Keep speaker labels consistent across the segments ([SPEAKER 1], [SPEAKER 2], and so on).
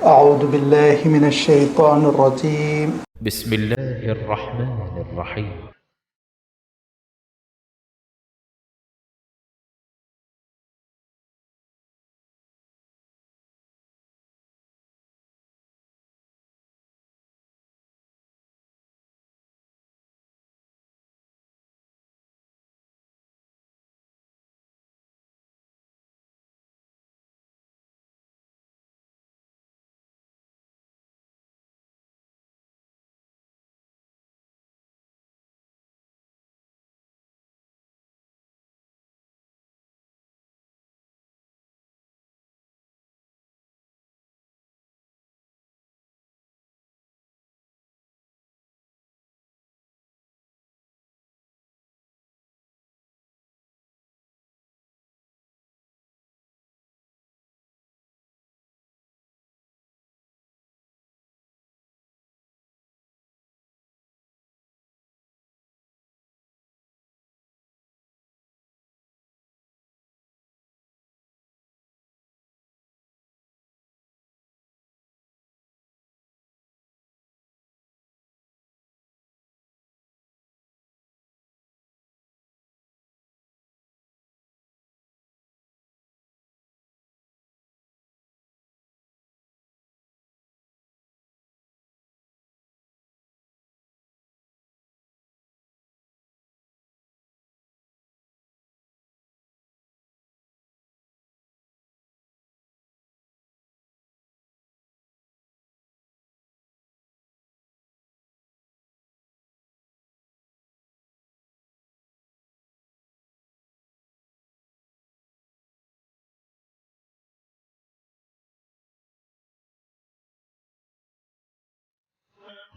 [SPEAKER 1] اعوذ باللہ من الشیطان الرجیم
[SPEAKER 2] بسم اللہ الرحمن الرحیم۔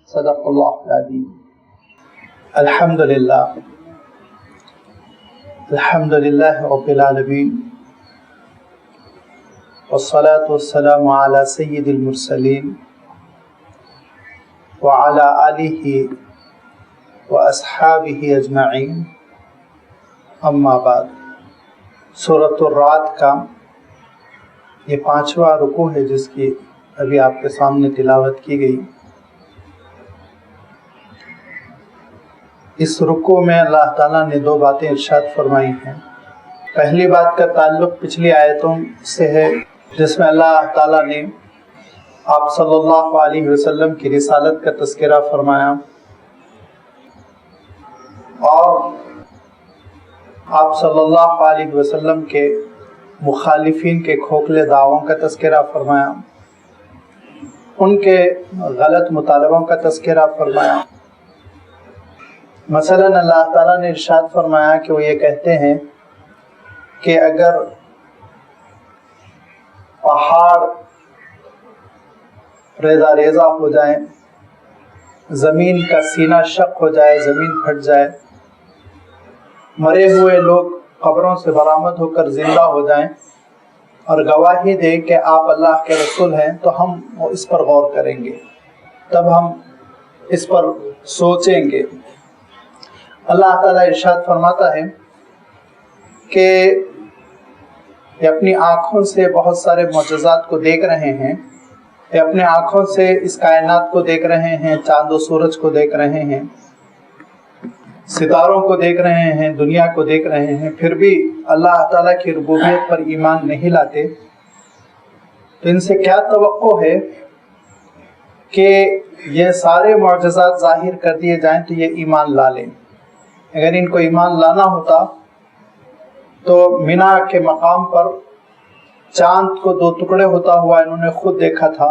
[SPEAKER 1] صدق اللہ العظیم۔ الحمدللہ رب العالمین، والصلاة والسلام علی سید المرسلین وعلی آلہ واصحابہ اجمعین، اما بعد۔ سورۃ الرعد کا یہ 5واں رکوع ہے جس کی ابھی آپ کے سامنے تلاوت کی گئی۔ اس رکوع میں اللہ تعالیٰ نے 2 باتیں ارشاد فرمائی ہیں۔ پہلی بات کا تعلق پچھلی آیتوں سے ہے جس میں اللہ تعالیٰ نے آپ صلی اللہ علیہ وسلم کی رسالت کا تذکرہ فرمایا اور آپ صلی اللہ علیہ وسلم کے مخالفین کے کھوکھلے دعووں کا تذکرہ فرمایا، ان کے غلط مطالبوں کا تذکرہ فرمایا۔ مثلا اللہ تعالیٰ نے ارشاد فرمایا کہ وہ یہ کہتے ہیں کہ اگر پہاڑ ریزہ ریزہ ہو جائیں، زمین کا سینہ شق ہو جائے، زمین پھٹ جائے، مرے ہوئے لوگ قبروں سے برآمد ہو کر زندہ ہو جائیں اور گواہی دے کہ آپ اللہ کے رسول ہیں، تو ہم اس پر غور کریں گے، تب ہم اس پر سوچیں گے۔ اللہ تعالیٰ ارشاد فرماتا ہے کہ یہ اپنی آنکھوں سے بہت سارے معجزات کو دیکھ رہے ہیں، یہ اپنے آنکھوں سے اس کائنات کو دیکھ رہے ہیں، چاند و سورج کو دیکھ رہے ہیں، ستاروں کو دیکھ رہے ہیں، دنیا کو دیکھ رہے ہیں، پھر بھی اللہ تعالیٰ کی ربوبیت پر ایمان نہیں لاتے، تو ان سے کیا توقع ہے کہ یہ سارے معجزات ظاہر کر دیے جائیں تو یہ ایمان لا لیں؟ اگر ان کو ایمان لانا ہوتا تو مینا کے مقام پر چاند کو 2 ٹکڑے ہوتا ہوا انہوں نے خود دیکھا تھا،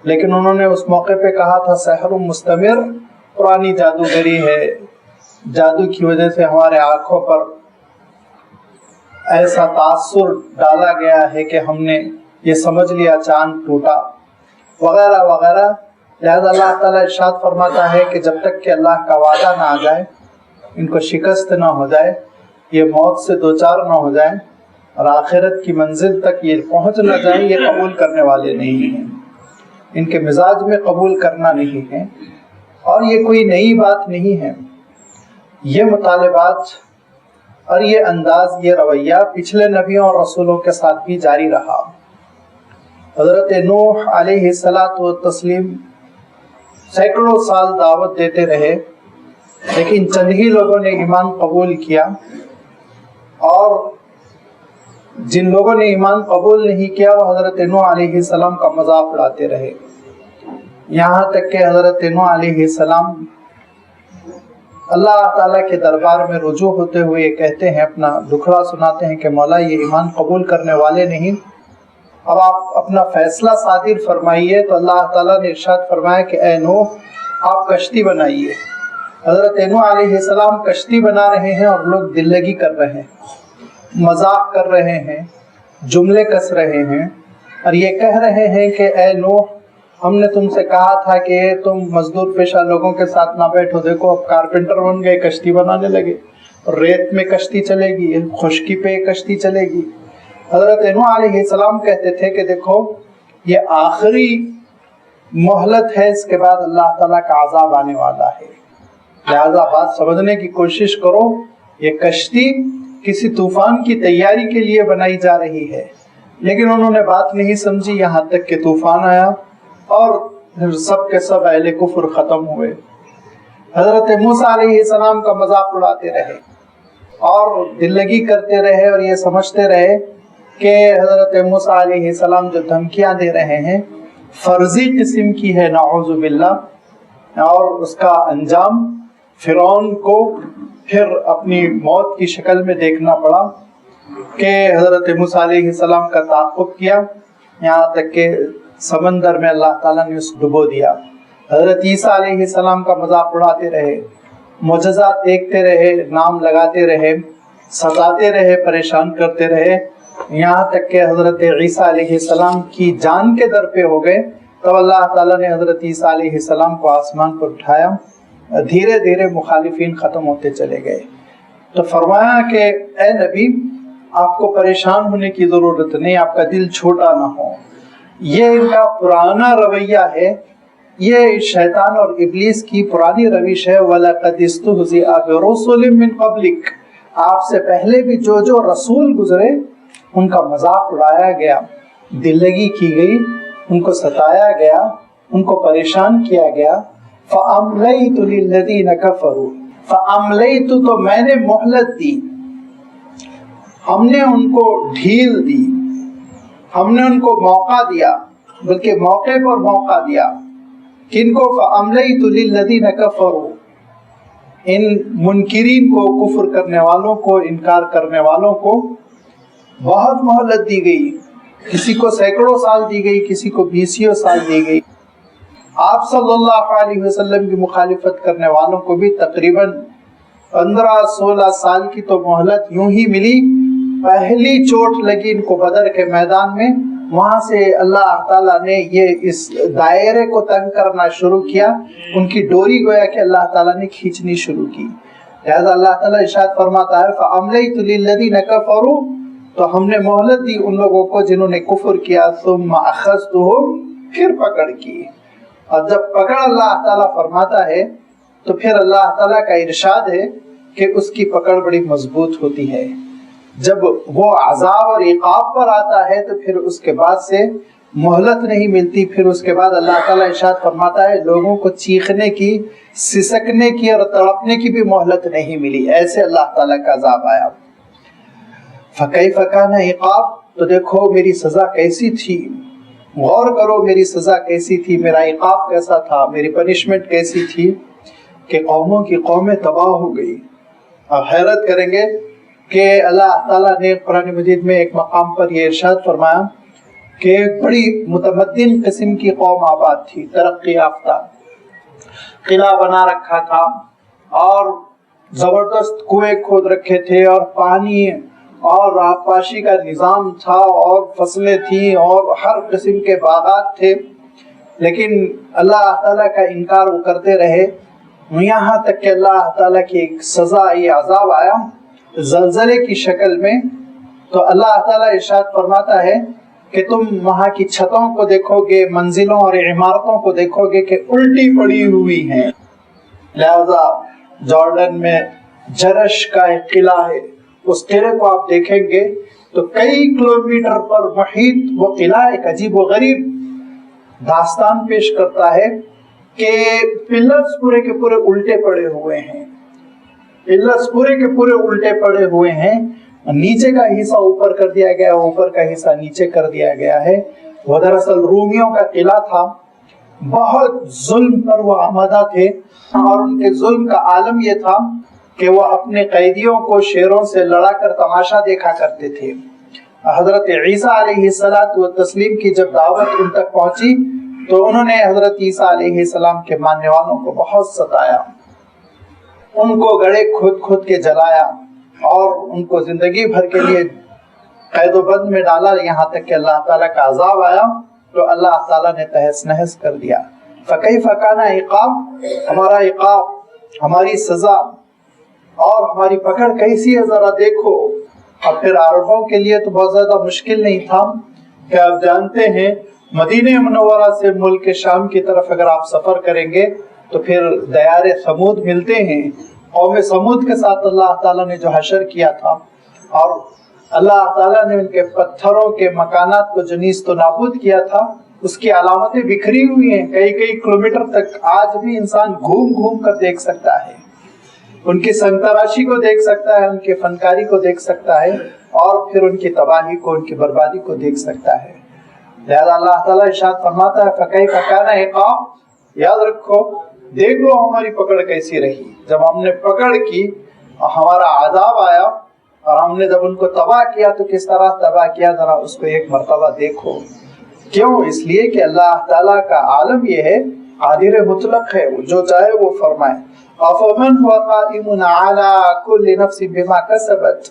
[SPEAKER 1] لیکن انہوں نے اس موقع پہ کہا تھا سحر مستمر، پرانی جادوگری ہے، جادو کی وجہ سے ہمارے آنکھوں پر ایسا تاثر ڈالا گیا ہے کہ ہم نے یہ سمجھ لیا چاند ٹوٹا، وغیرہ وغیرہ۔ لہذا اللہ تعالیٰ ارشاد فرماتا ہے کہ جب تک کہ اللہ کا وعدہ نہ آ جائے، ان کو شکست نہ ہو جائے، یہ موت سے دوچار نہ ہو جائیں اور آخرت کی منزل تک یہ پہنچ نہ جائیں، یہ قبول کرنے والے نہیں ہیں، ان کے مزاج میں قبول کرنا نہیں ہے۔ اور یہ کوئی نئی بات نہیں ہے، یہ مطالبات اور یہ انداز، یہ رویہ پچھلے نبیوں اور رسولوں کے ساتھ بھی جاری رہا۔ حضرت نوح علیہ الصلاۃ والتسلیم سینکڑوں سال دعوت دیتے رہے، لیکن چند ہی لوگوں نے ایمان قبول کیا، اور جن لوگوں نے ایمان قبول نہیں کیا وہ حضرت نوح علیہ السلام کا مذاق اڑاتے رہے، یہاں تک کہ حضرت نوح علیہ السلام اللہ تعالیٰ کے دربار میں رجوع ہوتے ہوئے یہ کہتے ہیں، اپنا دکھڑا سناتے ہیں کہ مولا یہ ایمان قبول کرنے والے نہیں، اب آپ اپنا فیصلہ صادر فرمائیے۔ تو اللہ تعالیٰ نے ارشاد فرمایا کہ اے نوح آپ کشتی بنائیے۔ حضرت نوح علیہ السلام کشتی بنا رہے ہیں اور لوگ دل لگی کر رہے ہیں، مذاق کر رہے ہیں، جملے کس رہے ہیں، اور یہ کہہ رہے ہیں کہ اے نوح ہم نے تم سے کہا تھا کہ تم مزدور پیشہ لوگوں کے ساتھ نہ بیٹھو، دیکھو اب کارپینٹر بن گئے، کشتی بنانے لگے، ریت میں کشتی چلے گی، خشکی پہ کشتی چلے گی۔ حضرت نوح علیہ السلام کہتے تھے کہ دیکھو یہ آخری مہلت ہے، اس کے بعد اللہ تعالیٰ کا عذاب آنے والا ہے، لہذا بات سمجھنے کی کوشش کرو، یہ کشتی کسی طوفان کی تیاری کے لیے بنائی جا رہی ہے۔ لیکن انہوں نے بات نہیں سمجھی، یہاں تک کہ طوفان آیا اور سب کے سب اہل کفر ختم ہوئے۔ حضرت موسیٰ علیہ السلام کا مذاق اڑاتے رہے اور دل لگی کرتے رہے، اور یہ سمجھتے رہے کہ حضرت موسیٰ علیہ السلام جو دھمکیاں دے رہے ہیں فرضی قسم کی ہے، نعوذ باللہ، اور اس کا انجام فرعون کو پھر اپنی موت کی شکل میں دیکھنا پڑا کہ حضرت موسیٰ علیہ السلام کا تعاقب کیا، یہاں تک کہ سمندر میں اللہ تعالیٰ نے اس ڈبو دیا۔ حضرت عیسیٰ علیہ السلام کا مذاق اڑاتے رہے، معجزات دیکھتے رہے، نام لگاتے رہے، ستاتے رہے، پریشان کرتے رہے، یہاں تک کہ حضرت عیسیٰ علیہ السلام کی جان کے در پہ ہو گئے۔ تب اللہ تعالیٰ نے حضرت عیسیٰ علیہ السلام کو آسمان پر اٹھایا، دھیرے دھیرے مخالفین ختم ہوتے چلے گئے۔ تو فرمایا کہ اے نبی آپ کو پریشان ہونے کی ضرورت نہیں، آپ کا دل چھوٹا نہ ہو، یہ ان کا پرانا رویہ ہے، یہ شیطان اور ابلیس کی پرانی روش ہے۔ وَلَقَدِ اسْتُهْزِئَ بِرُسُلٍ مِّن قَبْلِكَ، آپ سے پہلے بھی جو جو رسول گزرے ان کا مذاق اڑایا گیا، دل لگی کی گئی، ان کو ستایا گیا، ان کو پریشان کیا گیا۔ فَأَمْلَيْتُ لِلَّذِينَ كَفَرُوا، فَأَمْلَيْتُ تو میں نے مہلت دی، ہم نے ان کو ڈھیل دی، ہم نے ان کو موقع دیا، بلکہ موقع پر موقع دیا، کن کو؟ فَأَمْلَيْتُ لِلَّذِينَ كَفَرُوا، ان منکرین کو، کفر کرنے والوں کو، انکار کرنے والوں کو بہت مہلت دی گئی، کسی کو سینکڑوں سال دی گئی، کسی کو 20 سال دی گئی۔ آپ صلی اللہ علیہ وسلم کی مخالفت کرنے والوں کو بھی تقریباً 15-16 سال کی تو مہلت یوں ہی ملی۔ پہلی چوٹ لگی ان کو بدر کے میدان میں، وہاں سے اللہ تعالیٰ نے یہ اس دائرے کو تنگ کرنا شروع کیا، ان کی ڈوری گویا کہ اللہ تعالیٰ نے کھینچنی شروع کی۔ لہذا اللہ تعالیٰ ارشاد فرماتا ہے فَأَمْلَيْتُ لِلَّذِينَ كَفَرُوا، تو ہم نے مہلت دی ان لوگوں کو جنہوں نے کفر کیا، ثُمَّ أَخَذْتُهُمْ، پھر پکڑ کی۔ اور جب پکڑ اللہ تعالیٰ فرماتا ہے تو پھر اللہ تعالیٰ کا ارشاد ہے کہ اس کی پکڑ بڑی مضبوط ہوتی ہے۔ جب وہ عذاب اور عقاب پر آتا ہے تو پھر اس کے بعد سے مہلت نہیں ملتی، پھر اس کے بعد اللہ تعالیٰ ارشاد فرماتا ہے لوگوں کو چیخنے کی، سسکنے کی اور تڑپنے کی بھی مہلت نہیں ملی، ایسے اللہ تعالیٰ کا عذاب آیا۔ فَكَيْفَ كَانَ عقاب، تو دیکھو میری سزا کیسی تھی، غور کرو میری سزا کیسی تھی، میرا عقاب کیسا تھا، میری پنشمنٹ کیسی تھی، کہ قوموں کی قومیں تباہ ہو گئی۔ اب حیرت کریں گے کہ اللہ تعالیٰ نے قرآن مجید میں ایک مقام پر یہ ارشاد فرمایا کہ ایک بڑی متمدن قسم کی قوم آباد تھی، ترقی یافتہ، قلعہ بنا رکھا تھا اور زبردست کنویں کھود رکھے تھے اور پانی اور آبپاشی کا نظام تھا اور فصلیں تھیں اور ہر قسم کے باغات تھے، لیکن اللہ تعالیٰ کا انکار وہ کرتے رہے، یہاں تک کہ اللہ تعالیٰ کی ایک سزا، یہ عذاب آیا زلزلے کی شکل میں۔ تو اللہ تعالیٰ ارشاد فرماتا ہے کہ تم وہاں کی چھتوں کو دیکھو گے، منزلوں اور عمارتوں کو دیکھو گے کہ الٹی پڑی ہوئی ہیں۔ لہذا جارڈن میں جرش کا ایک قلعہ ہے، اس قلعے کو آپ دیکھیں گے تو کئی کلومیٹر پر محیط وہ قلعہ ایک عجیب و غریب داستان پیش کرتا ہے کہ پلرز پورے کے پورے الٹے پڑے ہوئے ہیں، پلرز پورے کے پورے الٹے پڑے ہوئے ہیں، نیچے کا حصہ اوپر کر دیا گیا ہے، اوپر کا حصہ نیچے کر دیا گیا ہے۔ وہ دراصل رومیوں کا قلعہ تھا، بہت ظلم پر وہ آمادہ تھے، اور ان کے ظلم کا عالم یہ تھا کہ وہ اپنے قیدیوں کو شیروں سے لڑا کر تماشا دیکھا کرتے تھے۔ حضرت عیسیٰ علیہ السلام کی جب دعوت ان تک پہنچی تو انہوں نے حضرت عیسیٰ علیہ السلام کے ماننے والوں کو بہت ستایا، ان کو گڑھے کھود کھود کے جلایا اور ان کو زندگی بھر کے لیے قید و بند میں ڈالا، یہاں تک کہ اللہ تعالیٰ کا عذاب آیا تو اللہ تعالیٰ نے تہس نہس کر دیا۔ فکیف کان عقاب، ہمارا عقاب، ہماری سزا اور ہماری پکڑ کیسی ہے ذرا دیکھو۔ اب پھر عربوں کے لیے تو بہت زیادہ مشکل نہیں تھا کہ آپ جانتے ہیں مدینہ منورہ سے ملک شام کی طرف اگر آپ سفر کریں گے تو پھر دیار ثمود ملتے ہیں۔ قوم ثمود کے ساتھ اللہ تعالیٰ نے جو حشر کیا تھا اور اللہ تعالیٰ نے ان کے پتھروں کے مکانات کو جو نیست و نابود کیا تھا، اس کی علامتیں بکھری ہوئی ہیں، کئی کئی کلومیٹر تک آج بھی انسان گھوم گھوم کر دیکھ سکتا ہے، ان کی سنگ تراشی کو دیکھ سکتا ہے، ان کی فنکاری کو دیکھ سکتا ہے، اور پھر ان کی تباہی کو، ان کی بربادی کو دیکھ سکتا ہے۔ لہذا اللہ تعالیٰ ارشاد فرماتا ہے فَكَيْفَ كَانَ عِقَابِ، یاد رکھو، دیکھ لو ہماری پکڑ کیسی رہی۔ جب ہم نے پکڑ کی، ہمارا عذاب آیا اور ہم نے جب ان کو تباہ کیا تو کس طرح تباہ کیا، ذرا اس کو ایک مرتبہ دیکھو۔ کیوں؟ اس لیے کہ اللہ تعالیٰ کا عالم یہ ہے، قادر مطلق ہے، وہ جو چاہے وہ فرمائے۔ أَفَمَنْ هُوَ قَائِمٌ عَلَى كُلِّ نَفْسٍ بِمَا كَسَبَتْ،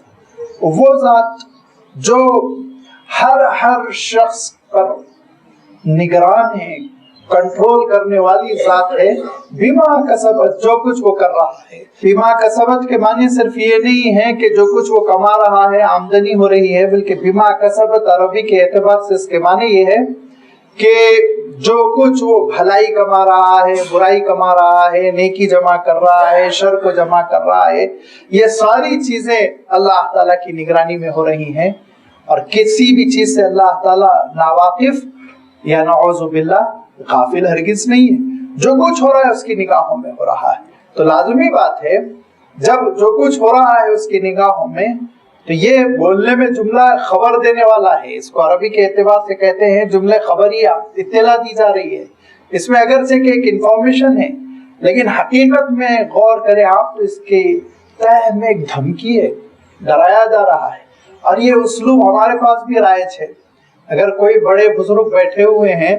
[SPEAKER 1] وہ ذات جو ہر شخص پر نگران ہے، کنٹرول کرنے والی ذات ہے، بما کسبت، جو کچھ وہ کر رہا ہے۔ بما کسبت کے معنی صرف یہ نہیں ہے کہ جو کچھ وہ کما رہا ہے، آمدنی ہو رہی ہے، بلکہ بما کسبت عربی کے اعتبار سے اس کے معنی یہ ہے کہ جو کچھ وہ بھلائی کما رہا ہے، برائی کما رہا ہے، نیکی جمع کر رہا ہے، شر کو جمع کر رہا ہے، یہ ساری چیزیں اللہ تعالیٰ کی نگرانی میں ہو رہی ہیں، اور کسی بھی چیز سے اللہ تعالیٰ ناواقف یا نعوذ باللہ غافل ہرگز نہیں ہے۔ جو کچھ ہو رہا ہے اس کی نگاہوں میں ہو رہا ہے، تو لازمی بات ہے جب جو کچھ ہو رہا ہے اس کی نگاہوں میں، تو یہ بولنے میں جملہ خبر دینے والا ہے، اس کو عربی کے اعتبار سے کہتے ہیں جملہ خبریہ، اطلاع دی جا رہی ہے۔ اس میں اگرچہ کہ ایک انفارمیشن ہے، لیکن حقیقت میں غور کریں آپ تو اس کے تہ میں ایک دھمکی ہے، ڈرایا جا رہا ہے۔ اور یہ اسلوب ہمارے پاس بھی رائج ہے۔ اگر کوئی بڑے بزرگ بیٹھے ہوئے ہیں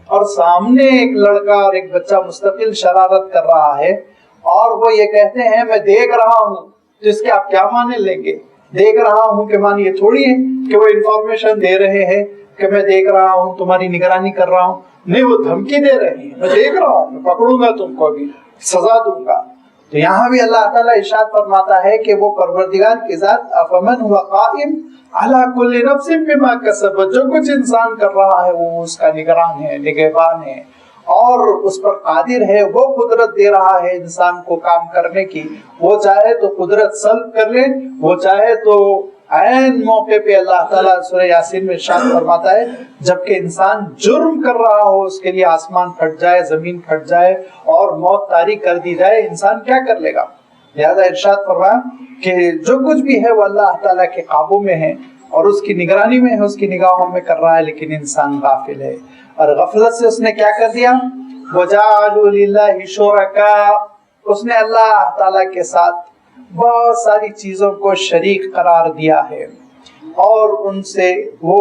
[SPEAKER 1] اور سامنے ایک لڑکا اور ایک بچہ مستقل شرارت کر رہا ہے اور وہ یہ کہتے ہیں میں دیکھ رہا ہوں، تو اس کے آپ کیا معنی لیں گے؟ دیکھ رہا ہوں کہ معنی یہ تھوڑی ہے کہ وہ انفارمیشن دے رہے ہیں کہ میں دیکھ رہا ہوں، تمہاری نگرانی کر رہا ہوں، نہیں، وہ دھمکی دے رہے ہیں، میں دیکھ رہا ہوں، میں پکڑوں گا تم کو، بھی سزا دوں گا۔ تو یہاں بھی اللہ تعالیٰ ارشاد فرماتا ہے کہ وہ پروردگار کی ذات افمن هو قائم علی کل نفس بما کسبت، جو کچھ انسان کر رہا ہے وہ اس کا نگران ہے، نگہبان ہے، اور اس پر قادر ہے، وہ قدرت دے رہا ہے انسان کو کام کرنے کی، وہ چاہے تو قدرت سلب کر لے، وہ چاہے تو عین موقع پہ اللہ تعالیٰ سورہ یاسین میں ارشاد فرماتا ہے جبکہ انسان جرم کر رہا ہو، اس کے لیے آسمان پھٹ جائے، زمین پھٹ جائے اور موت طاری کر دی جائے، انسان کیا کر لے گا؟ لہذا ارشاد فرمایا کہ جو کچھ بھی ہے وہ اللہ تعالیٰ کے قابو میں ہے اور اس کی نگرانی میں ہے، اس کی نگاہوں میں کر رہا ہے، لیکن انسان غافل ہے، اور غفلت سے اس نے کیا کر دیا؟ وَجَعَلُوا لِلَّهِ شُرَكَاءَ، اس نے اللہ تعالیٰ کے ساتھ بہت ساری چیزوں کو شریک قرار دیا ہے، اور ان سے وہ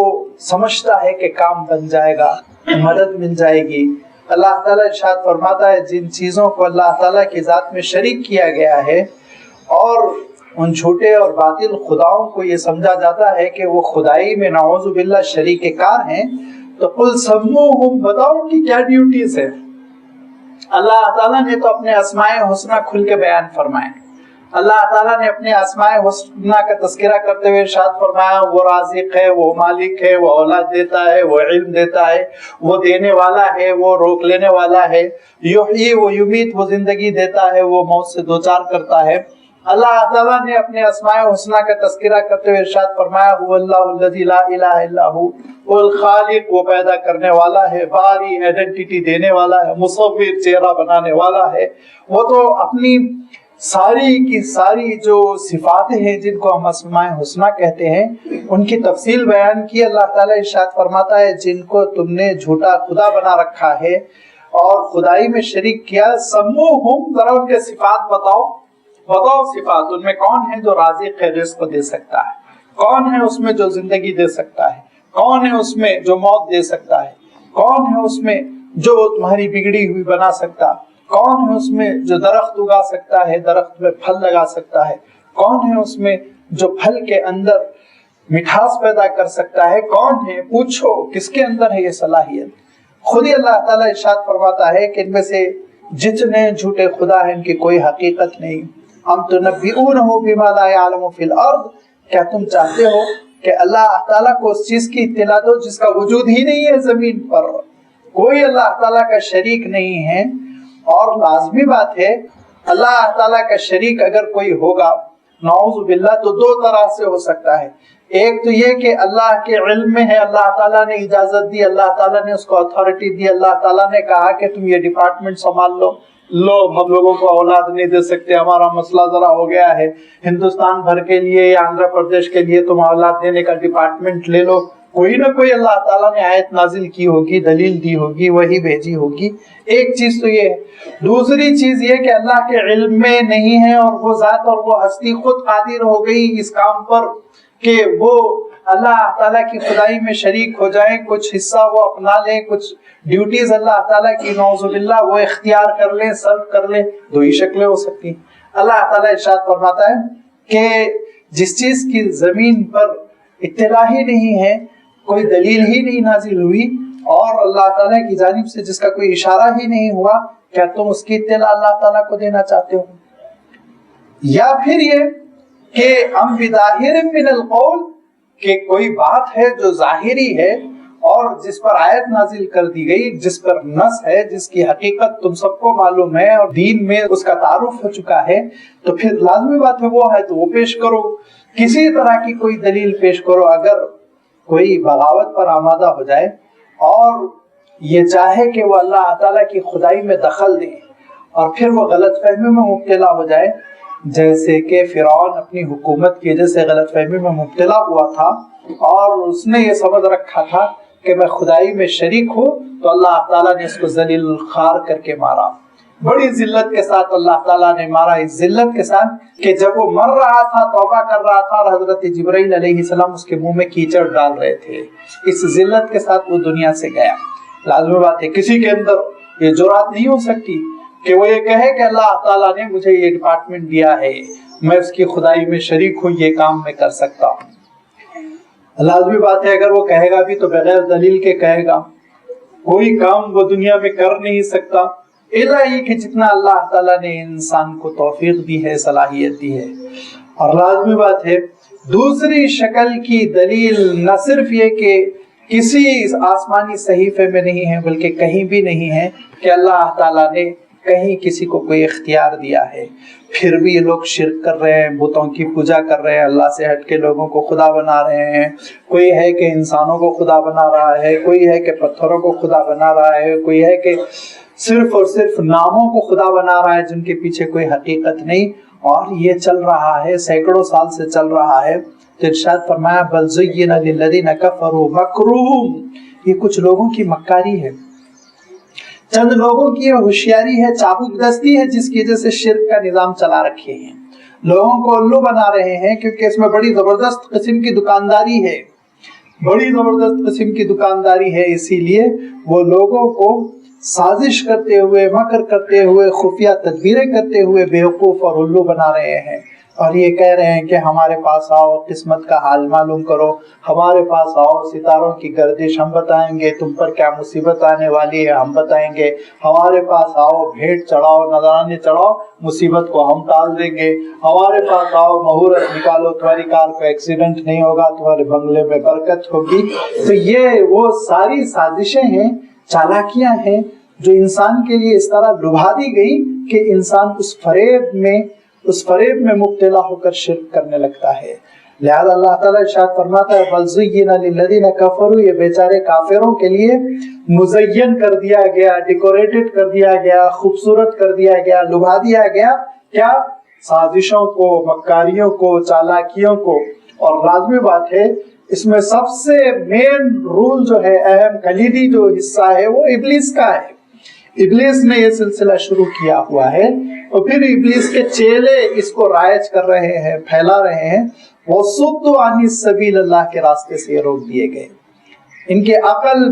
[SPEAKER 1] سمجھتا ہے کہ کام بن جائے گا، مدد مل جائے گی۔ اللہ تعالیٰ ارشاد فرماتا ہے جن چیزوں کو اللہ تعالیٰ کی ذات میں شریک کیا گیا ہے اور ان جھوٹے اور باطل خداؤں کو یہ سمجھا جاتا ہے کہ وہ خدائی میں نعوذ باللہ شریک کار ہیں، تو قل سموہم، بتاؤ ان کی کیا ڈیوٹیز ہے۔ اللہ تعالیٰ نے تو اپنے اسماء حسنہ کھل کے بیان فرمائے، اللہ تعالیٰ نے اپنے اسماء حسنہ کا تذکرہ کرتے ہوئے ارشاد فرمایا وہ رازق ہے، وہ مالک ہے، وہ اولاد دیتا ہے، وہ علم دیتا ہے، وہ دینے والا ہے، وہ روک لینے والا ہے، یحیی و یمیت، وہ زندگی دیتا ہے، وہ موت سے دوچار کرتا ہے، اللہ تعالیٰ نے اپنے اسماء حسنہ کا تذکرہ کرتے ہوئے ارشاد فرمایا هو اللہ الذی لا الہ الا هو، وہ الخالق، وہ پیدا کرنے والا ہے، باری آئیڈینٹی دینے والا ہے، مصور چہرہ بنانے والا ہے۔ وہ تو اپنی ساری کی ساری جو صفاتیں ہیں جن کو ہم اسماء حسنہ کہتے ہیں ان کی تفصیل بیان کی۔ اللہ تعالیٰ ارشاد فرماتا ہے جن کو تم نے جھوٹا خدا بنا رکھا ہے اور خدائی میں شریک کیا، سموہم، ذرا ان کے صفات بتاؤ صفات، ان میں کون ہے جو رازق ہے، رزق دے سکتا ہے، کون ہے اس میں جو زندگی دے سکتا ہے، کون ہے اس میں جو موت دے سکتا ہے، کون ہے اس میں جو تمہاری بگڑی ہوئی بنا سکتا، کون ہے اس میں جو درخت اگا سکتا ہے، درخت میں پھل لگا سکتا ہے، کون ہے اس میں جو پھل کے اندر مٹھاس پیدا کر سکتا ہے، کون ہے، پوچھو کس کے اندر ہے یہ صلاحیت۔ خود ہی اللہ تعالیٰ ارشاد فرماتا ہے کہ ان میں سے جتنے جھوٹے خدا ہیں ان کی کوئی حقیقت نہیں۔ ام تنبئونہ بما لا یعلم فی الارض، کیا تم چاہتے ہو کہ اللہ تعالیٰ کو اس چیز کی اطلاع دو جس کا وجود ہی نہیں ہے زمین پر؟ کوئی اللہ تعالیٰ کا شریک نہیں ہے، اور لازمی بات ہے اللہ تعالیٰ کا شریک اگر کوئی ہوگا نعوذ باللہ تو دو طرح سے ہو سکتا ہے۔ ایک تو یہ کہ اللہ کے علم میں ہے، اللہ تعالیٰ نے اجازت دی، اللہ تعالیٰ نے اس کو اتھارٹی دی، اللہ تعالیٰ نے کہا کہ تم یہ ڈپارٹمنٹ سنبھال لو، ہم لوگوں کو اولاد نہیں دے سکتے، ہمارا مسئلہ ذرا ہو گیا ہے، ہندوستان بھر کے لیے یا آندھرا پردیش کے لیے تم اولاد دینے کا ڈپارٹمنٹ لے لو۔ کوئی نہ کوئی اللہ تعالیٰ نے آیت نازل کی ہوگی، دلیل دی ہوگی، وہی بھیجی ہوگی۔ ایک چیز تو یہ ہے۔ دوسری چیز یہ کہ اللہ کے علم میں نہیں ہے، اور وہ ذات اور وہ ہستی خود قادر ہو گئی اس کام پر کہ وہ اللہ تعالیٰ کی خدائی میں شریک ہو جائیں، کچھ حصہ وہ اپنا لیں، کچھ ڈیوٹیز اللہ تعالیٰ کی نعوذ باللہ وہ اختیار کر لیں، سرو کر لیں۔ دو ہی شکلیں ہو سکتی ہیں۔ اللہ تعالیٰ ارشاد فرماتا ہے کہ جس چیز کی زمین پر اطلاع ہی نہیں ہے، کوئی دلیل ہی نہیں نازل ہوئی، اور اللہ تعالیٰ کی جانب سے جس کا کوئی اشارہ ہی نہیں ہوا، کیا تم اس کی اطلاع اللہ تعالیٰ کو دینا چاہتے ہو؟ یا پھر یہ کہ ام بظاہر من القول، کہ کوئی بات ہے جو ظاہری ہے اور جس پر آیت نازل کر دی گئی، جس پر نص ہے، جس کی حقیقت تم سب کو معلوم ہے اور دین میں اس کا تعارف ہو چکا ہے، تو پھر لازمی بات ہے وہ ہے تو وہ پیش کرو، کسی طرح کی کوئی دلیل پیش کرو۔ اگر کوئی بغاوت پر آمادہ ہو جائے اور یہ چاہے کہ وہ اللہ تعالیٰ کی خدائی میں دخل دے اور پھر وہ غلط فہمی میں مبتلا ہو جائے، جیسے کہ فرعون اپنی حکومت کی وجہ سے غلط فہمی میں مبتلا ہوا تھا اور اس نے یہ سمجھ رکھا تھا کہ میں خدائی میں شریک ہوں، تو اللہ تعالیٰ نے اس کو ذلیل الخوار کر کے مارا، بڑی ذلت کے ساتھ اللہ تعالیٰ نے مارا، اس ذلت کے ساتھ کہ جب وہ مر رہا تھا، توبہ کر رہا تھا، اور حضرت جبرائیل علیہ السلام اس کے منہ میں کیچڑ ڈال رہے تھے، اس ذلت کے ساتھ وہ دنیا سے گیا۔ لازمی بات ہے کسی کے اندر یہ جرات نہیں ہو سکتی کہ وہ یہ کہے کہ اللہ تعالیٰ نے مجھے یہ ڈپارٹمنٹ دیا ہے، میں اس کی خدائی میں شریک ہوں، یہ کام میں کر سکتا ہوں۔ لازمی بات ہے اگر وہ کہے گا بھی تو بغیر دلیل کے کہے گا، کوئی کام وہ دنیا میں کر نہیں سکتا الا یہ کہ جتنا اللہ تعالیٰ نے انسان کو توفیق دی ہے، صلاحیت دی ہے۔ اور لازمی بات ہے دوسری شکل کی دلیل نہ صرف یہ کہ کسی آسمانی صحیفے میں نہیں ہے، بلکہ کہیں بھی نہیں ہے کہ اللہ تعالیٰ نے کہیں کسی کو کوئی اختیار دیا ہے۔ پھر بھی یہ لوگ شرک کر رہے ہیں، بتوں کی پوجا کر رہے ہیں، اللہ سے ہٹ کے لوگوں کو خدا بنا رہے ہیں۔ کوئی ہے کہ انسانوں کو خدا بنا رہا ہے، کوئی ہے کہ پتھروں کو خدا بنا رہا ہے، کوئی ہے کہ صرف اور صرف ناموں کو خدا بنا رہا ہے جن کے پیچھے کوئی حقیقت نہیں، اور یہ چل رہا ہے، سینکڑوں سال سے چل رہا ہے۔ تو ارشاد فرمایا بل زین للذین کفروا مکرہم، یہ کچھ لوگوں کی مکاری ہے، چند لوگوں کی ہوشیاری ہے، چابک دستی ہے، جس کی وجہ سے شرک کا نظام چلا رکھے ہیں، لوگوں کو الو بنا رہے ہیں، کیونکہ اس میں بڑی زبردست قسم کی دکانداری ہے، بڑی زبردست قسم کی دکانداری ہے، اسی لیے وہ لوگوں کو سازش کرتے ہوئے، مکر کرتے ہوئے، خفیہ تدبیریں کرتے ہوئے بیوقوف اور الو بنا رہے ہیں، اور یہ کہہ رہے ہیں کہ ہمارے پاس آؤ، قسمت کا حال معلوم کرو، ہمارے پاس آؤ، ستاروں کی گردش ہم بتائیں گے، تم پر کیا مصیبت آنے والی ہے ہم بتائیں گے، ہمارے پاس آؤ، بھیٹ چڑھاؤ، نذرانے چڑھاؤ، مصیبت کو ہم ٹال دیں گے، ہمارے پاس آؤ، مہورت نکالو، تمہاری کار کو ایکسیڈنٹ نہیں ہوگا، تمہارے بنگلے میں برکت ہوگی۔ تو یہ وہ ساری سازشیں ہیں، چالاکیاں ہیں جو انسان کے لیے اس طرح لبھا دی گئی کہ انسان اس فریب میں اس فریب میں مبتلا ہو کر شرک کرنے لگتا ہے۔ لہذا اللہ تعالیٰ ارشاد فرماتا ہے بل زین للذین کفروا، یہ بیچارے کافروں کے لیے مزین کر دیا گیا، ڈیکوریٹڈ کر دیا گیا، خوبصورت کر دیا گیا، لبھا دیا گیا کیا؟ سازشوں کو، مکاریوں کو، چالاکیوں کو۔ اور لازمی بات ہے اس میں سب سے مین رول جو ہے، اہم کلیدی جو حصہ ہے وہ ابلیس کا ہے۔ ابلیس نے یہ سلسلہ شروع کیا ہوا ہے، اور پھر ابلیس کے چیلے اس کو رائج کر رہے ہیں، پھیلا رہے ہیں۔ وَصُدُّوا عَنِ السَّبِيلِ، اللہ کے راستے سے روک دیے گئے۔ ان کے عقل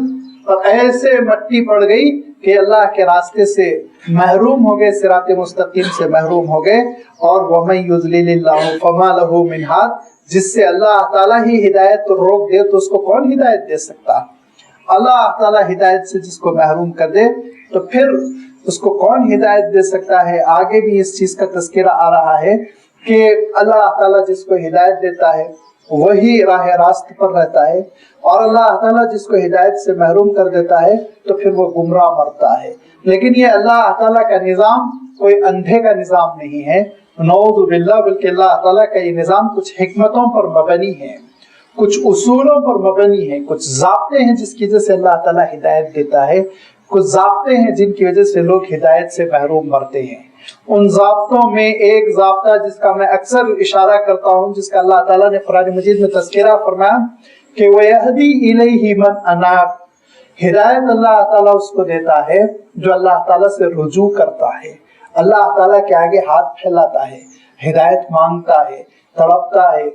[SPEAKER 1] پر ایسے مٹی پڑ گئی کہ اللہ کے راستے سے محروم ہو گئے، صراط مستقیم سے محروم ہو گئے۔ اور وَمَن يُضْلِلِ اللَّهُ فَمَا لَهُ مِنْ هَادٍ، جس سے اللہ تعالیٰ ہی ہدایت روک دے تو اس کو کون ہدایت دے سکتا؟ اللہ تعالیٰ ہدایت سے جس کو محروم کر دے تو پھر اس کو کون ہدایت دے سکتا ہے؟ آگے بھی اس چیز کا تذکرہ آ رہا ہے کہ اللہ تعالیٰ جس کو ہدایت دیتا ہے وہی راہ راست پر رہتا ہے، اور اللہ تعالیٰ جس کو ہدایت سے محروم کر دیتا ہے تو پھر وہ گمراہ مرتا ہے۔ لیکن یہ اللہ تعالیٰ کا نظام کوئی اندھے کا نظام نہیں ہے، نعوذ باللہ، بلکہ اللہ تعالیٰ کا یہ نظام کچھ حکمتوں پر مبنی ہے، کچھ اصولوں پر مبنی ہے، کچھ ضابطے ہیں جس کی وجہ سے اللہ تعالیٰ ہدایت دیتا ہے، کچھ ضابطے ہیں جن کی وجہ سے لوگ ہدایت سے محروم مرتے ہیں۔ ان ضابطوں میں ایک ضابطہ جس کا میں اکثر اشارہ کرتا ہوں، جس کا اللہ تعالیٰ نے قرآن مجید میں تذکرہ فرمایا کہ وَيَهْدِي إِلَيْهِ مَنْ أَنَابَ، ہدایت اللہ تعالیٰ اس کو دیتا ہے جو اللہ تعالیٰ سے رجوع کرتا ہے، اللہ تعالیٰ کے آگے ہاتھ پھیلاتا ہے، ہدایت مانگتا ہے، تڑپتا ہے،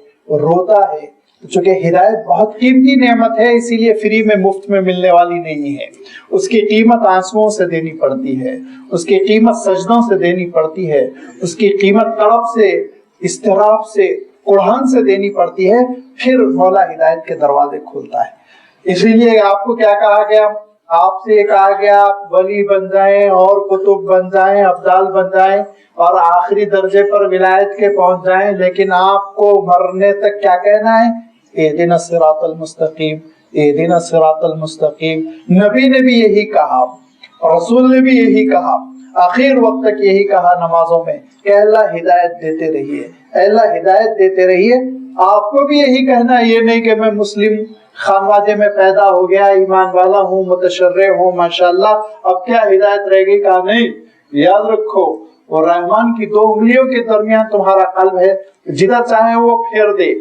[SPEAKER 1] روتا ہے۔ چونکہ ہدایت بہت قیمتی نعمت ہے، اسی لیے فری میں، مفت میں ملنے والی نہیں ہے۔ اس کی قیمت آنسوؤں سے دینی پڑتی ہے، اس کی قیمت سجدوں سے دینی پڑتی ہے، اس کی قیمت تڑپ سے، اضطراب سے، قرآن سے دینی پڑتی ہے، پھر مولا ہدایت کے دروازے کھولتا ہے۔ اسی لیے آپ کو کیا کہا گیا؟ آپ سے کہا گیا آپ ولی بن جائیں اور قطب بن جائیں، ابدال بن جائیں اور آخری درجے پر ولایت کے پہنچ جائیں، لیکن آپ کو مرنے تک کیا کہنا ہے؟ اہدنا الصراط المستقیم، اہدنا الصراط المستقیم۔ نبی نے بھی یہی کہا، رسول نے بھی یہی کہا، آخر وقت تک یہی کہا نمازوں میں کہ اللہ ہدایت دیتے رہیے، اللہ ہدایت دیتے رہیے۔ آپ کو بھی یہی کہنا ہے، یہ نہیں کہ میں مسلم خانوادے میں پیدا ہو گیا، ایمان والا ہوں، متشرع ہوں، ماشاءاللہ، اب کیا ہدایت رہ گئی؟ کہا نہیں، یاد رکھو وہ رحمان کی دو انگلیوں کے درمیان تمہارا قلب ہے، جدھر چاہے وہ پھیر دے،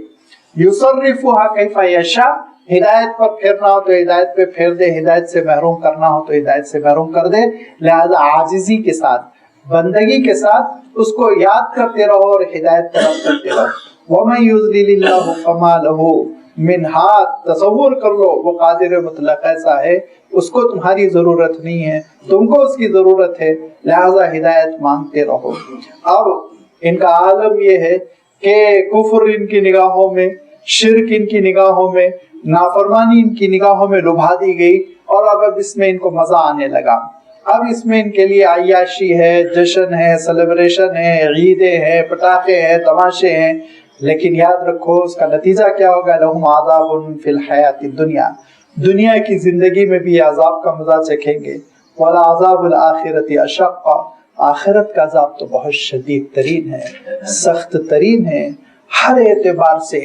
[SPEAKER 1] یصرفها کیف یشاء۔ ہدایت پر پھیرنا ہو تو ہدایت پہ پھیر دے، ہدایت سے محروم کرنا ہو تو ہدایت سے محروم کر دے۔ لہذا عاجزی کے ساتھ، بندگی کے ساتھ اس کو یاد کرتے رہو اور ہدایت طلب کرتے رہو۔ وَمَن يُضْلِلِ اللَّهُ فَمَا لَهُ مِنْ هَادٍ، تصور کر لو وہ قادر مطلق ایسا ہے، اس کو تمہاری ضرورت نہیں ہے، تم کو اس کی ضرورت ہے، لہذا ہدایت مانگتے رہو۔ اب ان کا عالم یہ ہے کہ کفر ان کی نگاہوں میں، شرک ان کی نگاہوں میں، نافرمانی ان کی نگاہوں میں لبھا دی گئی، اور اب اس میں ان کو مزہ آنے لگا۔ اب اس میں ان کے لیے عیاشی ہے، جشن ہے، سیلیبریشن ہے، عیدیں ہیں، پٹاخے ہیں، تماشے ہیں، لیکن یاد رکھو اس کا نتیجہ کیا ہوگا؟ لہم عذاب فی الحیات الدنیا، دنیا کی زندگی میں بھی عذاب کا مزہ چکھیں گے۔ وَلَعَذَابُ الْآخِرَةِ أَشَقُّ، آخرت کا عذاب تو بہت شدید ترین ہے، سخت ترین ہے، ہر اعتبار سے،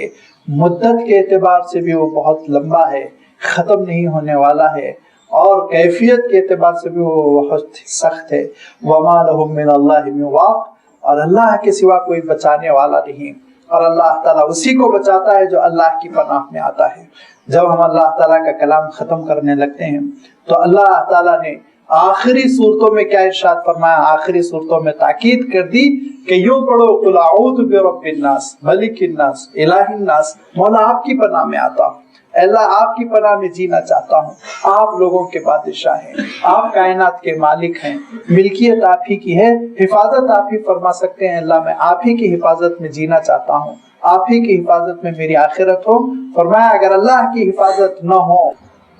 [SPEAKER 1] مدت کے اعتبار سے بھی وہ بہت لمبا ہے، ختم نہیں ہونے والا ہے، اور کیفیت کے اعتبار سے بھی وہ بہت سخت ہے۔ وَمَا لَهُم مِّنَ اللَّهِ مِن وَاقٍ، اور اللہ کے سوا کوئی بچانے والا نہیں، اور اللہ تعالیٰ اسی کو بچاتا ہے جو اللہ کی پناہ میں آتا ہے۔ جب ہم اللہ تعالیٰ کا کلام ختم کرنے لگتے ہیں تو اللہ تعالیٰ نے آخری صورتوں میں کیا ارشاد فرمایا؟ آخری صورتوں میں تاکید کر دی کہ یوں پڑھو قل اعوذ برب الناس ملک الناس الہ الناس، مولا آپ کی پناہ میں آتا ہوں، اللہ آپ کی پناہ میں جینا چاہتا ہوں، آپ لوگوں کے بادشاہ ہیں، آپ کائنات کے مالک ہیں، ملکیت آپ ہی کی ہے، حفاظت آپ ہی فرما سکتے ہیں، اللہ میں آپ ہی کی حفاظت میں جینا چاہتا ہوں، آپ ہی کی حفاظت میں میری آخرت ہو۔ فرمایا اگر اللہ کی حفاظت نہ ہو،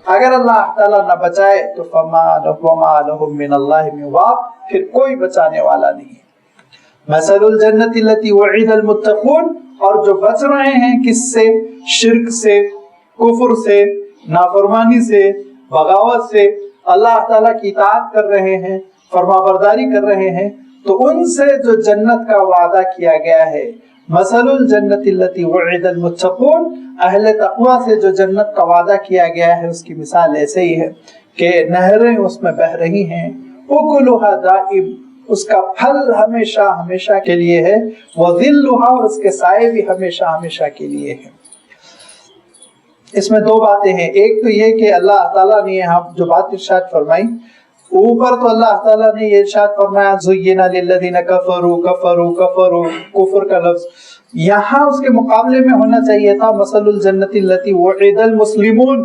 [SPEAKER 1] اگر اللہ تعالیٰ نہ بچائے تو فما لهم من اللہ من واق، پھر کوئی بچانے والا نہیں۔ مثل الجنت التي وعد المتقون، اور جو بچ رہے ہیں کس سے؟ شرک سے، کفر سے، نافرمانی سے، بغاوت سے، اللہ تعالیٰ کی اطاعت کر رہے ہیں، فرما برداری کر رہے ہیں، تو ان سے جو جنت کا وعدہ کیا گیا ہے، مثل الجنت التی وعد المتقون، اہل تقوی سے جو جنت کا وعدہ کیا گیا ہے اس کی مثال ایسے ہی ہے کہ نہریں اس میں بہہ رہی ہیں، اکلھا دائم، اس کا پھل ہمیشہ ہمیشہ کے لیے ہے، وظلھا، اور اس کے سائے بھی ہمیشہ ہمیشہ کے لیے ہے۔ اس میں دو باتیں ہیں، ایک تو یہ کہ اللہ تعالیٰ نے یہاں جو بات ارشاد فرمائی، اوپر تو اللہ تعالیٰ نے یہ ارشاد فرمایا زینا للذین کفروا کفروا کفروا، کفر کا لفظ یہاں اس کے مقابلے میں ہونا چاہیے تھا مثل الجنت التی وعد المسلمون،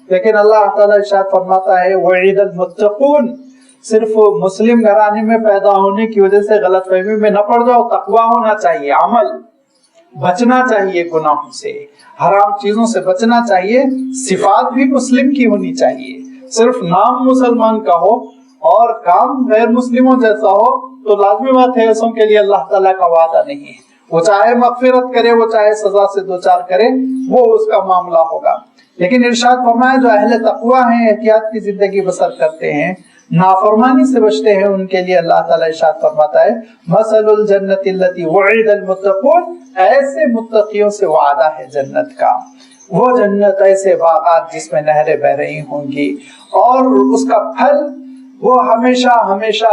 [SPEAKER 1] لیکن اللہ تعالیٰ ارشاد فرماتا ہے وعد المتقون۔ صرف مسلم گھرانے میں پیدا ہونے کی وجہ سے غلط فہمی میں نہ پڑ جاؤ، تقویٰ ہونا چاہیے، عمل، بچنا چاہیے گناہوں سے، حرام چیزوں سے بچنا چاہیے، صفات بھی مسلم کی ہونی چاہیے۔ صرف نام مسلمان کا ہو اور کام غیر مسلموں جیسا ہو تو لازمی بات ہے ایسوں کے لیے اللہ تعالیٰ کا وعدہ نہیں ہے، وہ چاہے مغفرت کرے، وہ چاہے سزا سے دوچار کرے، وہ اس کا معاملہ ہوگا۔ لیکن ارشاد فرمایا جو اہل تقویٰ ہیں، احتیاط کی زندگی بسر کرتے ہیں، نافرمانی سے بچتے ہیں، ان کے لیے اللہ تعالیٰ ارشاد فرماتا ہے مثل الجنت التی وعد المتقون، ایسے متقیوں سے وعدہ ہے جنت کا، وہ جنت ایسے باغات جس میں نہریں بہ رہی ہوں گی اور اس کا پھل وہ ہمیشہ ہمیشہ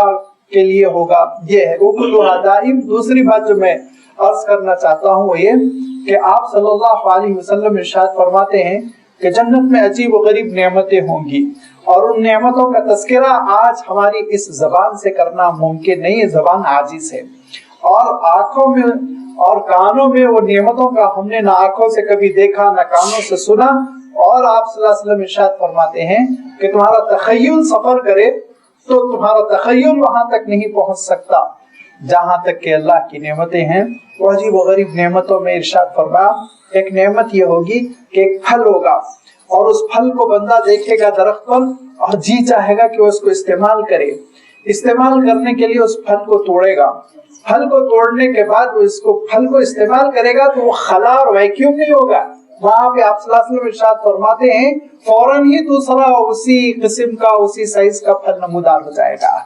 [SPEAKER 1] کے لیے ہوگا، یہ ہے اکلھا دائم۔ دوسری بات جو میں عرض کرنا چاہتا ہوں وہ یہ کہ آپ صلی اللہ علیہ وسلم ارشاد فرماتے ہیں کہ جنت میں عجیب و غریب نعمتیں ہوں گی، اور ان نعمتوں کا تذکرہ آج ہماری اس زبان سے کرنا ممکن نہیں ہے، زبان عاجز ہے، اور آنکھوں میں اور کانوں میں وہ نعمتوں کا ہم نے نہ آنکھوں سے کبھی دیکھا نہ کانوں سے سنا، اور آپ صلی اللہ علیہ وسلم ارشاد فرماتے ہیں کہ تمہارا تخیل سفر کرے تو تمہارا تخیل وہاں تک نہیں پہنچ سکتا جہاں تک کہ اللہ کی نعمتیں ہیں۔ وہ عجیب و غریب نعمتوں میں ارشاد فرمایا ایک نعمت یہ ہوگی کہ ایک پھل ہوگا، اور اس پھل کو بندہ دیکھے گا درخت پر اور جی چاہے گا کہ وہ اس کو استعمال کرے، استعمال کرنے کے لیے اس پھل کو توڑے گا، پھل کو توڑنے کے بعد وہ اس کو پھل کو استعمال کرے گا تو وہ خلا اور ویکیوم نہیں ہوگا، وہاں پہ آپ صلی اللہ علیہ وسلم ارشاد فرماتے ہیں فوراً ہی دوسرا اسی قسم کا اسی سائز کا پھل نمودار ہو جائے گا۔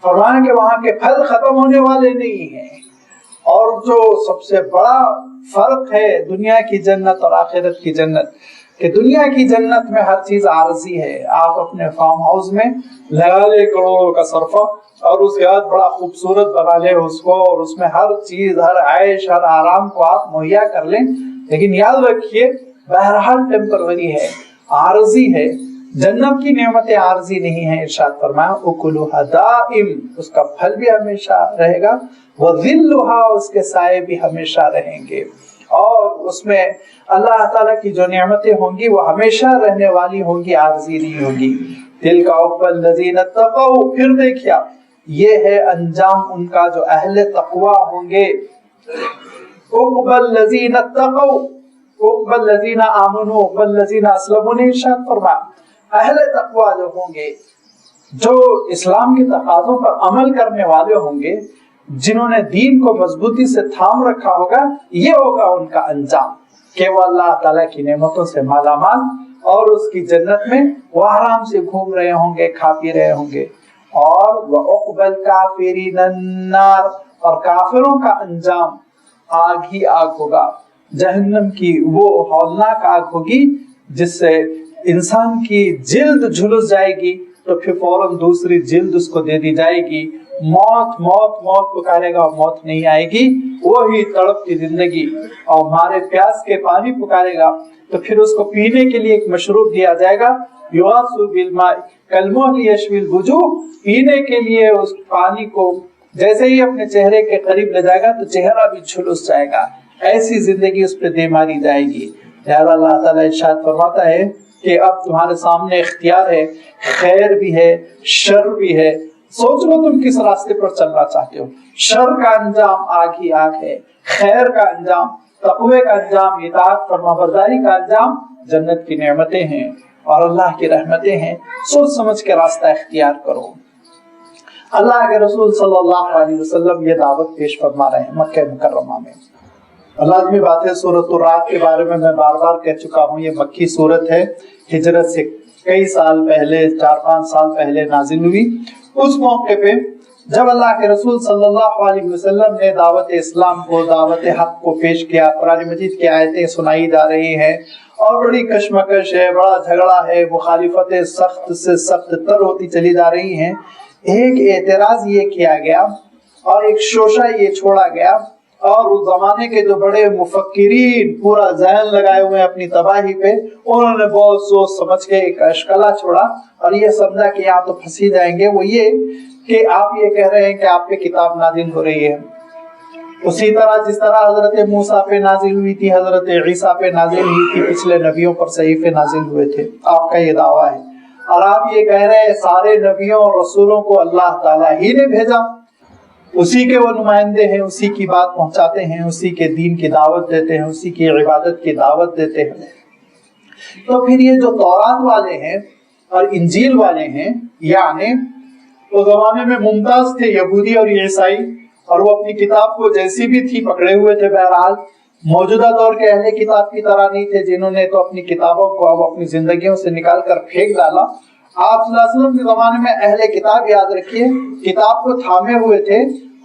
[SPEAKER 1] فرمایا کہ وہاں کے پھل ختم ہونے والے نہیں ہیں، اور جو سب سے بڑا فرق ہے دنیا کی جنت اور آخرت کی جنت کہ دنیا کی جنت میں ہر چیز عارضی ہے، آپ اپنے فارم ہاؤس میں لگا لے کروڑوں کا صرفہ اور اس کے بعد بڑا خوبصورت بنا لے اس کو، اور اس میں ہر چیز، ہر عیش، ہر آرام کو آپ مہیا کر لیں، لیکن یاد رکھیے بہرحال ٹیمپروری ہے، عارضی ہے۔ جنت کی نعمتیں عارضی نہیں ہیں، ارشاد فرمایا اکلھا دائم، اس کا پھل بھی ہمیشہ رہے گا، وظلھا، اس کے سائے بھی ہمیشہ رہیں گے، اور اس میں اللہ تعالیٰ کی جو نعمتیں ہوں گی وہ ہمیشہ رہنے والی ہوں گی، عارضی نہیں ہوگی۔ تلک عقبی الذین اتقوا، پھر دیکھیا یہ ہے انجام ان کا جو اہل تقوی ہوں گے۔ عقبی الذین اتقوا، عقبی الذین آمنوا، عقبی الذین اسلموا نے ارشاد فرمایا اہل تقوی جو ہوں گے، جو اسلام کے تقاضوں پر عمل کرنے والے ہوں گے، جنہوں نے دین کو مضبوطی سے تھام رکھا ہوگا، یہ ہوگا ان کا انجام کہ وہ اللہ تعالیٰ کی نعمتوں سے مالا مال اور اس کی جنت میں وہ آرام سے گھوم رہے ہوں گے، کھا پی رہے ہوں گے۔ اور وَعُقْبَى الْكَافِرِينَ النَّارِ، اور کافروں کا انجام آگ ہی آگ ہوگا، جہنم کی وہ ہولناک آگ ہوگی جس سے انسان کی جلد جھلس جائے گی تو پھر فوراً دوسری جلد اس کو دے دی جائے گی، موت موت موت پکارے گا، موت نہیں آئے گی، وہی تڑپ کی زندگی، اور مارے پیاس کے پانی پکارے گا تو پھر اس کو پینے کے لیے ایک مشروب دیا جائے گا، یغاث بالماء کالمہل یشوی الوجوہ، پینے کے لیے اس پانی کو جیسے ہی اپنے چہرے کے قریب لے جائے گا تو چہرہ بھی جھلس جائے گا، ایسی زندگی اس پہ دے ماری جائے گی۔ لہذا اللہ تعالیٰ ارشاد فرماتا ہے کہ اب تمہارے سامنے اختیار ہے، خیر بھی ہے، شر بھی ہے، سوچ لو تم کس راستے پر چلنا چاہتے ہو۔ شر کا انجام آگ ہی آگ ہے، خیر کا انجام تقوی کا انجام اطاعت فرمانبرداری کا انجام جنت کی نعمتیں ہیں اور اللہ کی رحمتیں ہیں۔ سوچ سمجھ کے راستہ اختیار کرو۔ اللہ کے رسول صلی اللہ علیہ وسلم یہ دعوت پیش فرما رہے ہیں مکہ مکرمہ میں۔ لازمی بات ہے سورۃ الرعد کے بارے میں بار بار کہہ چکا ہوں، یہ مکی سورت ہے، ہجرت سے کئی سال پہلے، 4-5 سال پہلے نازل ہوئی۔ اس موقع پہ جب اللہ کے رسول صلی اللہ علیہ وسلم نے دعوت اسلام کو، دعوت حق کو پیش کیا، قرآن مجید کی آیتیں سنائی جا رہی ہیں اور بڑی کشمکش ہے، بڑا جھگڑا ہے، مخالفتیں سخت سے سخت تر ہوتی چلی جا رہی ہیں، ایک اعتراض یہ کیا گیا اور ایک شوشہ یہ چھوڑا گیا، اور اس زمانے کے جو بڑے مفکرین پورا ذہن لگائے ہوئے اپنی تباہی پہ، انہوں نے بہت سوچ سمجھ کے ایک اشکلا چھوڑا اور یہ سمجھا کہ آپ تو پھنسی جائیں گے۔ وہ یہ کہ آپ یہ کہہ رہے ہیں کہ آپ پہ کتاب نازل ہو رہی ہے، اسی طرح جس طرح حضرت موسیٰ پہ نازل ہوئی تھی، حضرت عیسیٰ پہ نازل ہوئی تھی، پچھلے نبیوں پر صحیفے نازل ہوئے تھے، آپ کا یہ دعویٰ ہے، اور آپ یہ کہہ رہے ہیں سارے نبیوں اور رسولوں کو اللہ تعالیٰ ہی نے بھیجا، اسی کے وہ نمائندے ہیں، اسی کی بات پہنچاتے ہیں، اسی کے دین کی دعوت دیتے ہیں، اسی کی عبادت کی دعوت دیتے ہیں۔ تو پھر یہ جو تورات والے ہیں اور انجیل والے ہیں، یعنی اس زمانے میں ممتاز تھے یہودی اور عیسائی، اور وہ اپنی کتاب کو جیسی بھی تھی پکڑے ہوئے تھے، بہرحال موجودہ دور کے اہل کتاب کی طرح نہیں تھے جنہوں نے تو اپنی کتابوں کو اب اپنی زندگیوں سے نکال کر پھینک ڈالا۔ آپ صلی اللہ علیہ وسلم کے زمانے میں اہل کتاب، یاد رکھیے، کتاب کو تھامے ہوئے تھے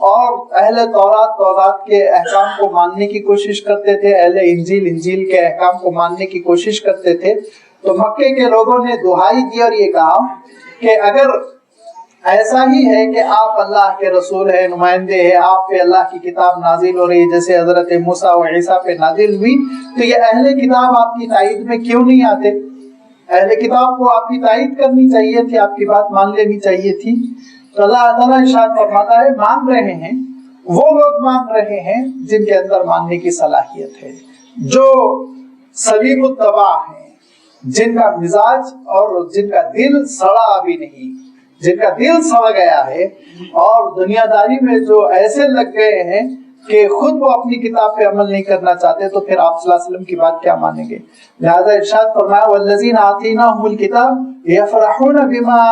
[SPEAKER 1] اور اہل تورات کے احکام کو ماننے کی کوشش کرتے تھے، اہل انجیل کے احکام کو ماننے کی کوشش کرتے تھے۔ تو مکے کے لوگوں نے دہائی دی اور یہ کہا کہ اگر ایسا ہی ہے کہ آپ اللہ کے رسول ہیں، نمائندے ہیں، آپ پہ اللہ کی کتاب نازل ہو رہی ہے جیسے حضرت موسیٰ و عیسیٰ پہ نازل ہوئی، تو یہ اہل کتاب آپ کی تائید میں کیوں نہیں آتے؟ اہل کتاب کو آپ کی تائید کرنی چاہیے تھی، آپ کی بات مان لینی چاہیے تھی۔ تو اللہ تعالیٰ ارشاد فرماتا ہے مان رہے ہیں، وہ لوگ مان رہے ہیں جن کے اندر ماننے کی صلاحیت ہے، جو سلیم الطبع ہیں، جن کا مزاج اور جن کا دل سڑا ابھی نہیں، جن کا دل سڑ گیا ہے اور دنیا داری میں جو ایسے لگ گئے ہیں کہ خود وہ اپنی کتاب پہ عمل نہیں کرنا چاہتے، تو پھر آپ صلی اللہ علیہ وسلم کی بات کیا مانیں گے؟ لہذا ارشاد فرمایا والذین آتیناہم الکتاب یفرحون بما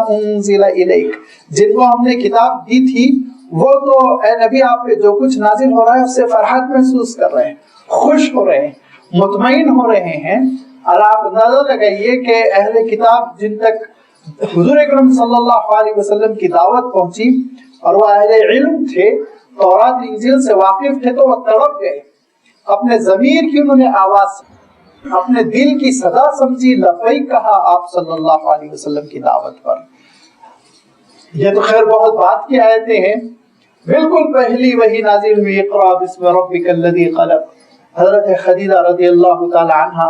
[SPEAKER 1] انزل الیک، جن کو ہم نے کتاب دی تھی وہ تو اے نبی آپ پہ جو کچھ نازل ہو رہا ہے اس سے فرحت محسوس کر رہے ہیں، خوش ہو رہے ہیں، مطمئن ہو رہے ہیں۔ اور آپ اندازہ لگائیے کہ اہل کتاب جن تک حضور اکرم صلی اللہ علیہ وسلم کی دعوت پہنچی اور وہ اہل علم تھے، تورات انجیل سے واقف تھے، تو وہ تڑپ گئے، اپنے ضمیر کی انہوں نے آواز، اپنے دل کی صدا سمجھی، لبیک کہا آپ صلی اللہ علیہ وسلم کی دعوت پر۔ یہ تو خیر بہت بات کی آیتیں ہیں، بالکل پہلی وہی نازل ہوئی اقرأ بسم ربک الذی خلق، حضرت خدیجہ رضی اللہ تعالی عنہا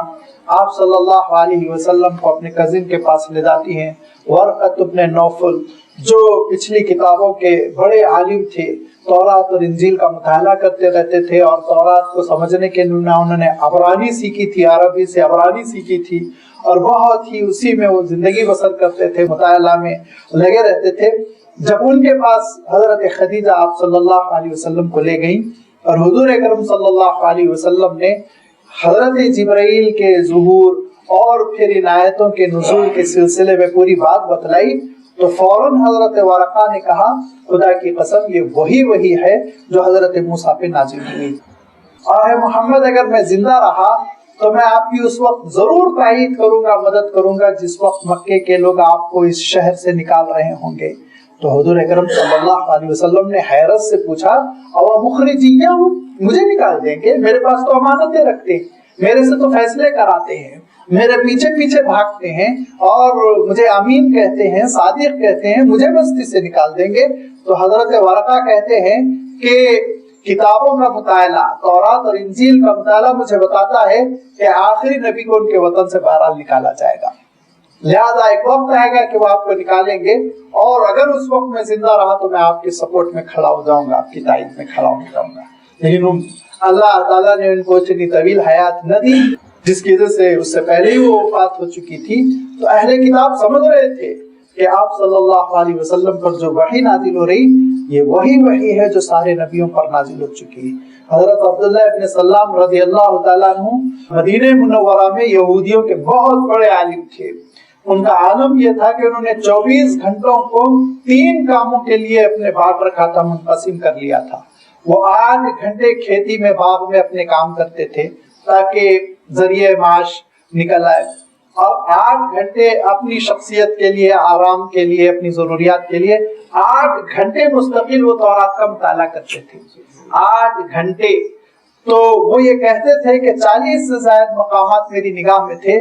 [SPEAKER 1] آپ صلی اللہ علیہ وسلم کو اپنے کزن کے پاس لے جاتی ہیں، ورقۃ ابن نوفل جو پچھلی کتابوں کے بڑے عالم تھے، تورات اور انجیل کا مطالعہ کرتے رہتے تھے، اور تورات کو سمجھنے کے لیے انہوں نے عبرانی سیکھی تھی، عربی سے عبرانی سیکھی تھی، اور بہت ہی اسی میں وہ زندگی بسر کرتے تھے، مطالعہ میں لگے رہتے تھے۔ جب ان کے پاس حضرت خدیجہ آپ صلی اللہ علیہ وسلم کو لے گئیں اور حضور اکرم صلی اللہ علیہ وسلم نے حضرت جبرائیل کے ظہور اور پھر ان آیتوں کے نزول کے سلسلے میں پوری بات بتلائی، تو فوراً حضرت ورقہ نے کہا خدا کی قسم یہ وہی ہے جو حضرت موسیٰ پہ نازل ہوئی، اور اے محمد اگر میں زندہ رہا تو میں آپ کی اس وقت ضرور تائید کروں گا، مدد کروں گا جس وقت مکے کے لوگ آپ کو اس شہر سے نکال رہے ہوں گے۔ تو حضور اکرم صلی اللہ علیہ وسلم نے حیرت سے پوچھا اوا مخرجیہ ہوں، مجھے نکال دیں گے؟ میرے پاس تو امانتیں رکھتے ہیں، میرے سے تو فیصلے کراتے ہیں، میرے پیچھے پیچھے بھاگتے ہیں اور مجھے امین کہتے ہیں، صادق کہتے ہیں، مجھے بستی سے نکال دیں گے؟ تو حضرت ورقہ کہتے ہیں کہ کتابوں کا مطالعہ، تورات اور انجیل کا مطالعہ مجھے بتاتا ہے کہ آخری نبی کو ان کے وطن سے بہرحال نکالا جائے گا، لہذا ایک وقت آئے گا کہ وہ آپ کو نکالیں گے، اور اگر اس وقت میں زندہ رہا تو میں آپ کے سپورٹ میں کھڑا ہو جاؤں گا، آپ کی تائید میں کھڑا ہو جاؤں گا۔ لیکن اللہ تعالیٰ نے ان کو اتنی طویل حیات نہ دی، جس کی وجہ سے اس سے پہلے ہی وہ وفات ہو چکی تھی۔ تو اہل کتاب سمجھ رہے تھے کہ آپ صلی اللہ علیہ وسلم پر جو وحی نازل ہو رہی یہ وہی ہے جو سارے نبیوں پر نازل ہو چکی۔ حضرت عبداللہ ابن سلام رضی اللہ تعالیٰ عنہ مدینہ منورہ میں یہودیوں کے بہت بڑے عالم تھے۔ ان کا عالم یہ تھا کہ انہوں نے 24 گھنٹوں کو 3 کاموں کے لیے اپنے بانٹ رکھا تھا، منقسم کر لیا تھا۔ وہ 8 گھنٹے کھیتی میں، باغ میں اپنے کام کرتے تھے تاکہ ذریعہ معاش نکل آئے، اور 8 گھنٹے اپنی شخصیت کے لیے، آرام کے لیے، اپنی ضروریات کے لیے 8 گھنٹے مستقل وہ تورات کا مطالعہ کرتے تھے. 8 گھنٹے. تو وہ یہ کہتے تھے کہ 40 سے زائد مقامات میری نگاہ میں تھے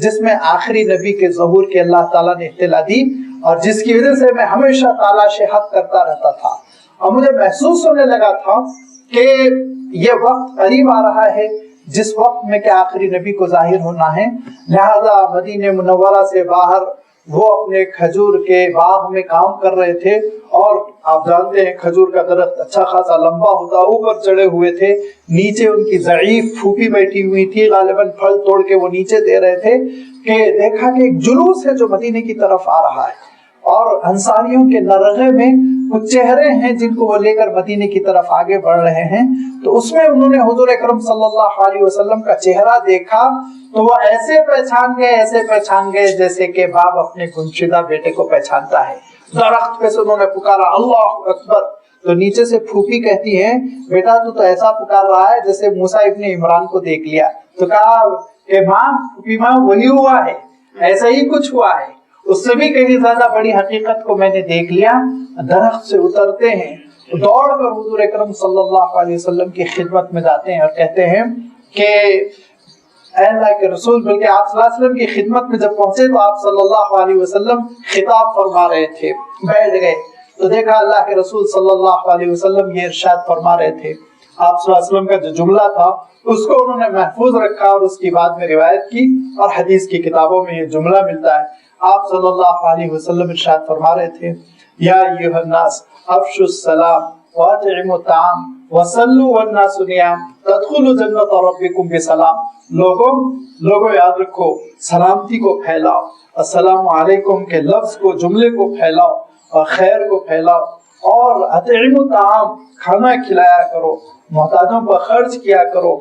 [SPEAKER 1] جس میں آخری نبی کے ظہور کے اللہ تعالیٰ نے اطلاع دی، اور جس کی وجہ سے میں ہمیشہ تلاش حق کرتا رہتا تھا. اور مجھے محسوس ہونے لگا تھا کہ یہ وقت قریب آ رہا ہے جس وقت میں کہ آخری نبی کو ظاہر ہونا ہے. لہذا مدینہ منورہ سے باہر وہ اپنے کھجور کے باغ میں کام کر رہے تھے، اور آپ جانتے ہیں کھجور کا درخت اچھا خاصا لمبا ہوتا، اوپر چڑھے ہوئے تھے، نیچے ان کی ضعیف پھوپھی بیٹھی ہوئی تھی، غالباً پھل توڑ کے وہ نیچے دے رہے تھے کہ دیکھا کہ ایک جلوس ہے جو مدینے کی طرف آ رہا ہے، اور انصاریوں کے نرغے میں کچھ چہرے ہیں جن کو وہ لے کر مدینے کی طرف آگے بڑھ رہے ہیں. تو اس میں انہوں نے حضور اکرم صلی اللہ علیہ وسلم کا چہرہ دیکھا تو وہ ایسے پہچان گئے جیسے کہ باپ اپنے گمشدہ بیٹے کو پہچانتا ہے. درخت پہ سے انہوں نے پکارا اللہ اکبر. تو نیچے سے پھوپھی کہتی ہے بیٹا تو ایسا پکار رہا ہے جیسے موسیٰ ابن عمران کو دیکھ لیا. تو کہا کہ پھوپھی ماں وہی ہوا ہے، ایسا ہی کچھ ہوا ہے، اس سے بھی کہیں زیادہ بڑی حقیقت کو میں نے دیکھ لیا. درخت سے اترتے ہیں، دوڑ کر حضور اکرم صلی اللہ علیہ وسلم کی خدمت میں جاتے ہیں اور کہتے ہیں کہ اے اللہ کے رسول، بلکہ آپ صلی اللہ علیہ وسلم کی خدمت میں جب پہنچے تو آپ صلی اللہ علیہ وسلم خطاب فرما رہے تھے. بیٹھ گئے تو دیکھا اللہ کے رسول صلی اللہ علیہ وسلم یہ ارشاد فرما رہے تھے. آپ صلی اللہ علیہ وسلم کا جو جملہ تھا اس کو انہوں نے محفوظ رکھا اور اس کی بعد میں روایت کی، اور حدیث کی کتابوں میں یہ جملہ ملتا ہے. آپ صلی اللہ علیہ وسلم ارشاد فرما رہے تھے یا ایھا الناس افشوا السلام واطعموا الطعام وصلوا والناس نیام تدخلوا جنت ربکم بسلام. لوگوں یاد رکھو، سلامتی کو پھیلاؤ، السلام علیکم کے لفظ کو، جملے کو پھیلاؤ اور خیر کو پھیلاؤ، اور اطعموا الطعام، کھانا کھلایا کرو، محتاجوں پر خرچ کیا کرو،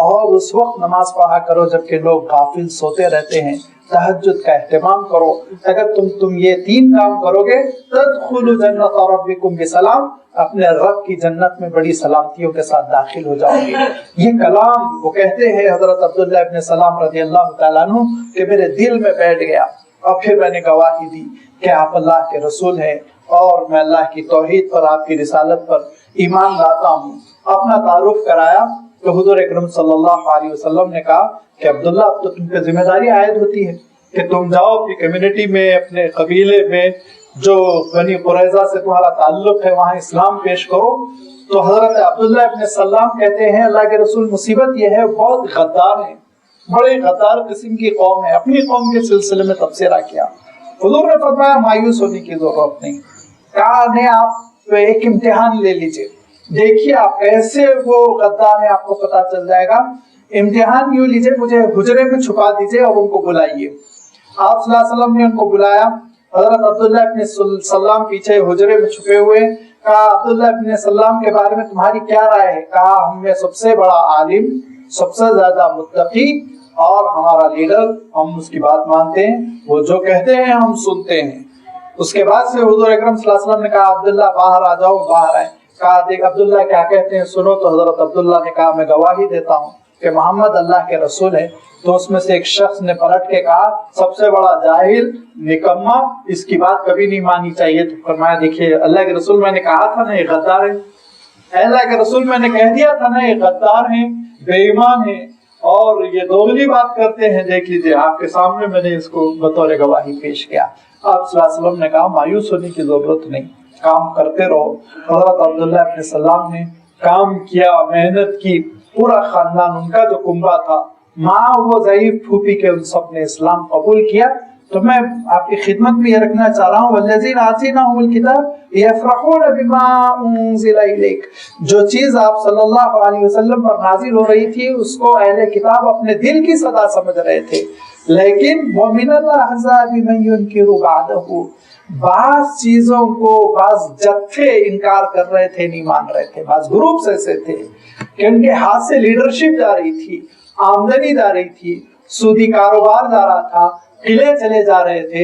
[SPEAKER 1] اور اس وقت نماز پڑھا کرو جبکہ لوگ غافل سوتے رہتے ہیں. تہجد کا اہتمام کرو. اگر تم یہ 3 کام کرو گے تدخلوا جنت ربکم بسلام، اپنے رب کی جنت میں بڑی سلامتیوں کے ساتھ داخل ہو جاؤ گے. یہ کلام وہ کہتے ہیں حضرت عبداللہ ابن سلام رضی اللہ تعالیٰ عنہ کہ میرے دل میں بیٹھ گیا، اور پھر میں نے گواہی دی کہ آپ اللہ کے رسول ہیں اور میں اللہ کی توحید پر، آپ کی رسالت پر ایمان لاتا ہوں. اپنا تعارف کرایا تو حضور اکرم صلی اللہ علیہ وسلم نے کہا کہ عبداللہ اب تو تم پہ ذمہ داری عائد ہوتی ہے کہ تم جاؤ اپنی کمیونٹی میں، اپنے قبیلے میں جو بنی قریظہ سے تمہارا تعلق ہے وہاں اسلام پیش کرو. تو حضرت عبداللہ ابن سلام کہتے ہیں اللہ کے رسول مصیبت یہ ہے بہت غدار ہیں، بڑے غدار قسم کی قوم ہے. اپنی قوم کے سلسلے میں تبصرہ کیا. حضور نے فرمایا مایوس ہونے کی ضرورت نہیں. کہا نہیں، آپ ایک امتحان لے لیجئے، دیکھیے آپ کیسے وہ غدار ہیں، آپ کو پتا چل جائے گا. امتحان یوں لیجئے، مجھے حجرے میں چھپا دیجئے اور ان کو بلائیے. آپ صلی اللہ علیہ وسلم نے ان کو بلایا. حضرت عبداللہ ابن سلام پیچھے حجرے میں چھپے ہوئے. کہا عبداللہ ابن سلام کے بارے میں تمہاری کیا رائے ہے؟ کہا ہم میں سب سے بڑا عالم، سب سے زیادہ متقی اور ہمارا لیڈر، ہم اس کی بات مانتے ہیں، وہ جو کہتے ہیں ہم سنتے ہیں. اس کے بعد سے حضور اکرم صلی اللہ علیہ وسلم نے کہا عبداللہ باہر آ جاؤ. باہر آئے. کہا دیکھ عبداللہ کیا کہتے ہیں سنو. تو حضرت عبداللہ نے کہا میں گواہی دیتا ہوں کہ محمد اللہ کے رسول ہے. تو اس میں سے ایک شخص نے پلٹ کے کہا سب سے بڑا جاہل، نکما، اس کی بات کبھی نہیں مانی چاہیے. تو فرمایا دیکھیے اللہ کے رسول میں نے کہا تھا نا یہ غدار ہے، اللہ کے رسول میں نے کہہ دیا تھا نا یہ غدار ہیں، بے ایمان ہیں اور یہ دوغلی بات کرتے ہیں. دیکھ لیجیے آپ کے سامنے میں نے اس کو بطور گواہی پیش کیا. آپ صلی اللہ علیہ وسلم نے کہا مایوس ہونے کی ضرورت نہیں، کام کرتے رہو. حضرت عبداللہ ابن سلام نے کام کیا، محنت کی. پورا خاندان ان کا جو کنبہ تھا، ماں وہ ضعیف پھوپھی کے، ان سب نے اسلام قبول کیا. تو میں آپ کی خدمت میں یہ رکھنا چاہ رہا ہوں والذین آتیناہم الکتاب یفرحون بما انزل الیک. جو چیز آپ صلی اللہ علیہ وسلم پر نازل ہو رہی تھی اس کو اہل کتاب اپنے دل کی صدا سمجھ رہے تھے، لیکن ومن الاحزاب من ینکر بعدہ، بعض چیزوں کو بعض جتھے انکار کر رہے تھے، نہیں مان رہے تھے. بعض گروپس ایسے تھے کہ ان کے ہاتھ سے لیڈرشپ جا رہی تھی، آمدنی جا رہی تھی، سودی کاروبار جا رہا تھا، قلعے چلے جا رہے تھے،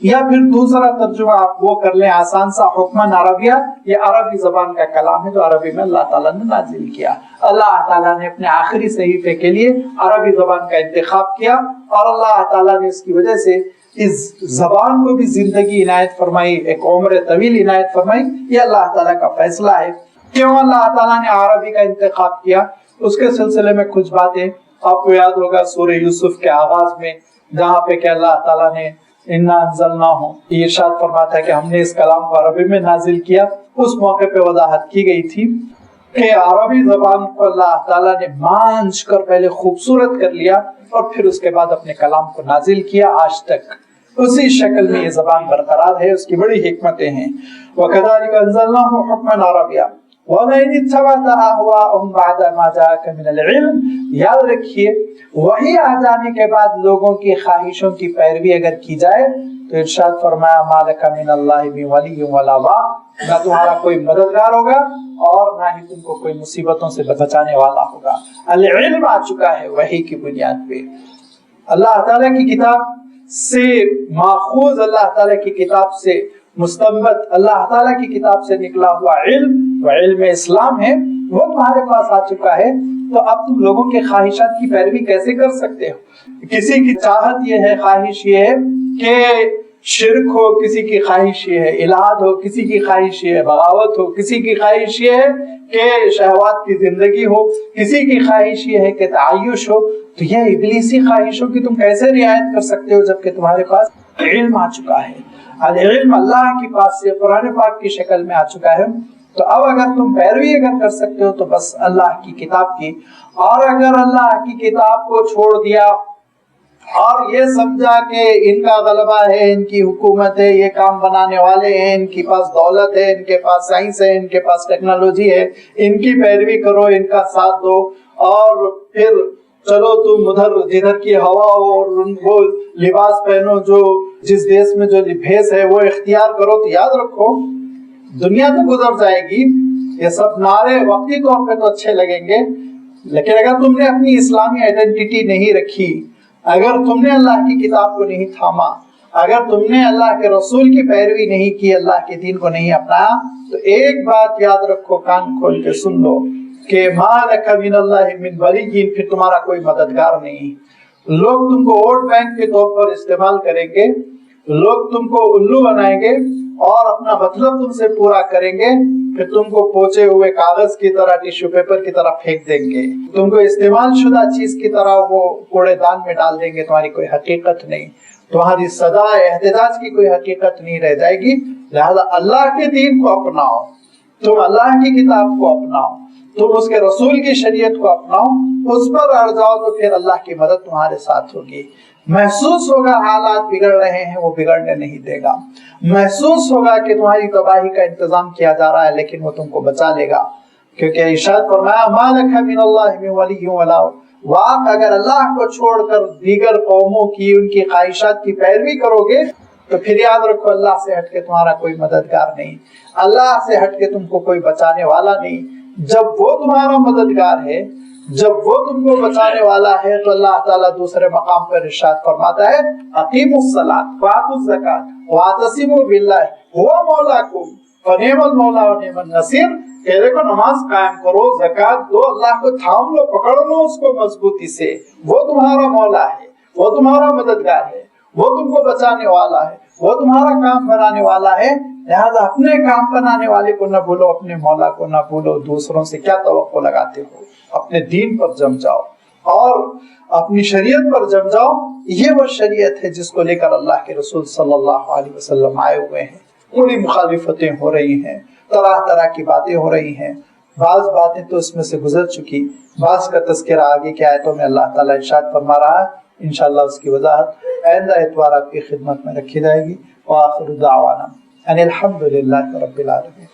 [SPEAKER 1] یا پھر دوسرا ترجمہ آپ وہ کر لیں آسان سا، حکمن عربیہ، یہ عربی زبان کا کلام ہے جو عربی میں اللہ تعالیٰ نے نازل کیا. اللہ تعالیٰ نے اپنے آخری صحیفے کے لیے عربی زبان کا انتخاب کیا، اور اللہ تعالیٰ نے اس کی وجہ سے اس زبان کو بھی زندگی عنایت فرمائی، ایک عمر طویل عنایت فرمائی. یہ اللہ تعالیٰ کا فیصلہ ہے. کیوں اللہ تعالیٰ نے عربی کا انتخاب کیا؟ اس کے سلسلے میں کچھ باتیں آپ کو یاد ہوگا سورہ یوسف کے آغاز میں، جہاں پہ کہ اللہ تعالیٰ نے انا انزلناہ یہ ارشاد فرماتا ہے کہ ہم نے اس کلام کو عربی میں نازل کیا. اس موقع پہ وضاحت کی گئی تھی کہ عربی زبان کو اللہ تعالیٰ نے مانچ کر پہلے خوبصورت کر لیا اور پھر اس کے بعد اپنے کلام کو نازل کیا. آج تک اسی شکل میں یہ زبان برقرار ہے، اس کی بڑی حکمتیں ہیں. وَكَذَلِكَ أَنزَلْنَاهُ حُكْمًا عَرَبِيًّا وَلَئِنِ اتَّبَعْتَ أَهْوَاءَهُمْ بَعْدَ مَا جَاءَكَ مِنَ الْعِلْمِ. یاد رکھیے وحی آ جانے کے بعد لوگوں کی خواہشوں کی پیروی اگر کی جائے تو ارشاد فرمایا مَا لَكَ مِنَ اللَّهِ مِن وَلِيٍّ وَلَا وَاقٍ. نہ تمہارا کوئی مددگار ہوگا اور نہ ہی تم کو کوئی مصیبتوں سے بچانے والا ہوگا. العلم آ چکا ہے وحی کی بنیاد پہ. اللہ تعالیٰ کی کتاب سے ماخوذ، اللہ تعالیٰ کی کتاب سے مستنبت، اللہ تعالیٰ کی کتاب سے نکلا ہوا علم وہ علم اسلام ہے، وہ تمہارے پاس آ چکا ہے. تو اب تم لوگوں کے خواہشات کی پیروی کیسے کر سکتے ہو؟ کسی کی چاہت یہ ہے، خواہش یہ ہے کہ شرک ہو، کسی کی خواہش یہ ہے الہاد ہو، کسی کی خواہش یہ ہے بغاوت ہو، کسی کی خواہش یہ ہے کہ شہوات کی زندگی ہو، کسی کی خواہش یہ ہے کہ تعیش ہو. تو یہ ابلیسی خواہشوں کی تم کیسے رعایت کر سکتے ہو جبکہ تمہارے پاس علم آ چکا ہے؟ العلم اللہ کے پاس سے قرآن پاک کی شکل میں آ چکا ہے. تو اب اگر تم پیروی اگر کر سکتے ہو تو بس اللہ کی کتاب کی، اور اگر اللہ کی کتاب کو چھوڑ دیا اور یہ سمجھا کہ ان کا غلبہ ہے، ان کی حکومت ہے، یہ کام بنانے والے ہیں، ان کے پاس دولت ہے، ان کے پاس سائنس ہے، ان کے پاس ٹیکنالوجی ہے، ان کی پیروی کرو، ان کا ساتھ دو، اور پھر چلو تم ادھر جدھر کی ہوا ہو اور ان کو لباس پہنو جو جس دیش میں جو بھیس ہے وہ اختیار کرو، تو یاد رکھو دنیا تو گزر جائے گی. یہ سب نعرے وقتی طور پہ تو اچھے لگیں گے، لیکن اگر تم نے اپنی اسلامی آئیڈینٹی نہیں رکھی، اگر تم نے اللہ کی کتاب کو نہیں تھاما، اگر تم نے اللہ کے رسول کی پیروی نہیں کی، اللہ کے دین کو نہیں اپنایا، تو ایک بات یاد رکھو، کان کھول کے سن لو کہ ما لک من اللہ من ولی، پھر تمہارا کوئی مددگار نہیں. لوگ تم کو ووٹ بینک کے طور پر استعمال کریں گے، لوگ تم کو الو بنائیں گے اور اپنا مطلب تم سے پورا کریں گے، پھر تم کو پوچے ہوئے کاغذ کی طرح، ٹیشو پیپر کی طرح پھینک دیں گے، تم کو استعمال شدہ چیز کی طرح وہ کوڑے دان میں ڈال دیں گے. تمہاری کوئی حقیقت نہیں، تمہاری صدا احتجاج کی کوئی حقیقت نہیں رہ جائے گی. لہذا اللہ کے دین کو اپناؤ، تم اللہ کی کتاب کو اپناؤ، تم اس کے رسول کی شریعت کو اپناؤ، اس پر اڑ جاؤ، تو پھر اللہ کی مدد تمہارے ساتھ ہوگی. محسوس ہوگا حالات بگڑ رہے ہیں، وہ بگڑنے نہیں دے گا. محسوس ہوگا کہ تمہاری تباہی کا انتظام کیا جا رہا ہے، لیکن وہ تم کو بچا لے گا. کیونکہ ارشاد فرمایا ما لک من اللہ من ولی ولا واق. اگر اللہ کو چھوڑ کر دیگر قوموں کی ان کی خواہشات کی پیروی کرو گے تو پھر یاد رکھو اللہ سے ہٹ کے تمہارا کوئی مددگار نہیں، اللہ سے ہٹ کے تم کو کوئی بچانے والا نہیں. جب وہ تمہارا مددگار ہے، جب وہ تم کو بچانے والا ہے، تو اللہ تعالیٰ دوسرے مقام پر ارشاد فرماتا ہے اقیموا الصلاۃ وآتوا الزکاۃ واعتصموا باللہ هو مولاکم فنعم المولا ونعم النصیر. کہ دیکھو نماز قائم کرو، زکات دو، اللہ کو تھام لو، پکڑ لو اس کو مضبوطی سے، وہ تمہارا مولا ہے، وہ تمہارا مددگار ہے، وہ تم کو بچانے والا ہے، وہ تمہارا کام بنانے والا ہے. لہذا اپنے کام بنانے والے کو نہ بھولو، اپنے مولا کو نہ بھولو. دوسروں سے کیا توقع لگاتے ہو؟ اپنے دین پر جم جاؤ اور اپنی شریعت پر جم جاؤ. یہ وہ شریعت ہے جس کو لے کر اللہ کے رسول صلی اللہ علیہ وسلم آئے ہوئے ہیں. بڑی مخالفتیں ہو رہی ہیں، طرح طرح کی باتیں ہو رہی ہیں. بعض باتیں تو اس میں سے گزر چکی، بعض کا تذکرہ آگے کی آیتوں میں اللہ تعالیٰ ارشاد فرما رہا ہے. انشاءاللہ اس کی وضاحت آئندہ اتوار آپ کی خدمت میں رکھی جائے گی. وآخر دعوانا ان الحمد للہ رب العالمین.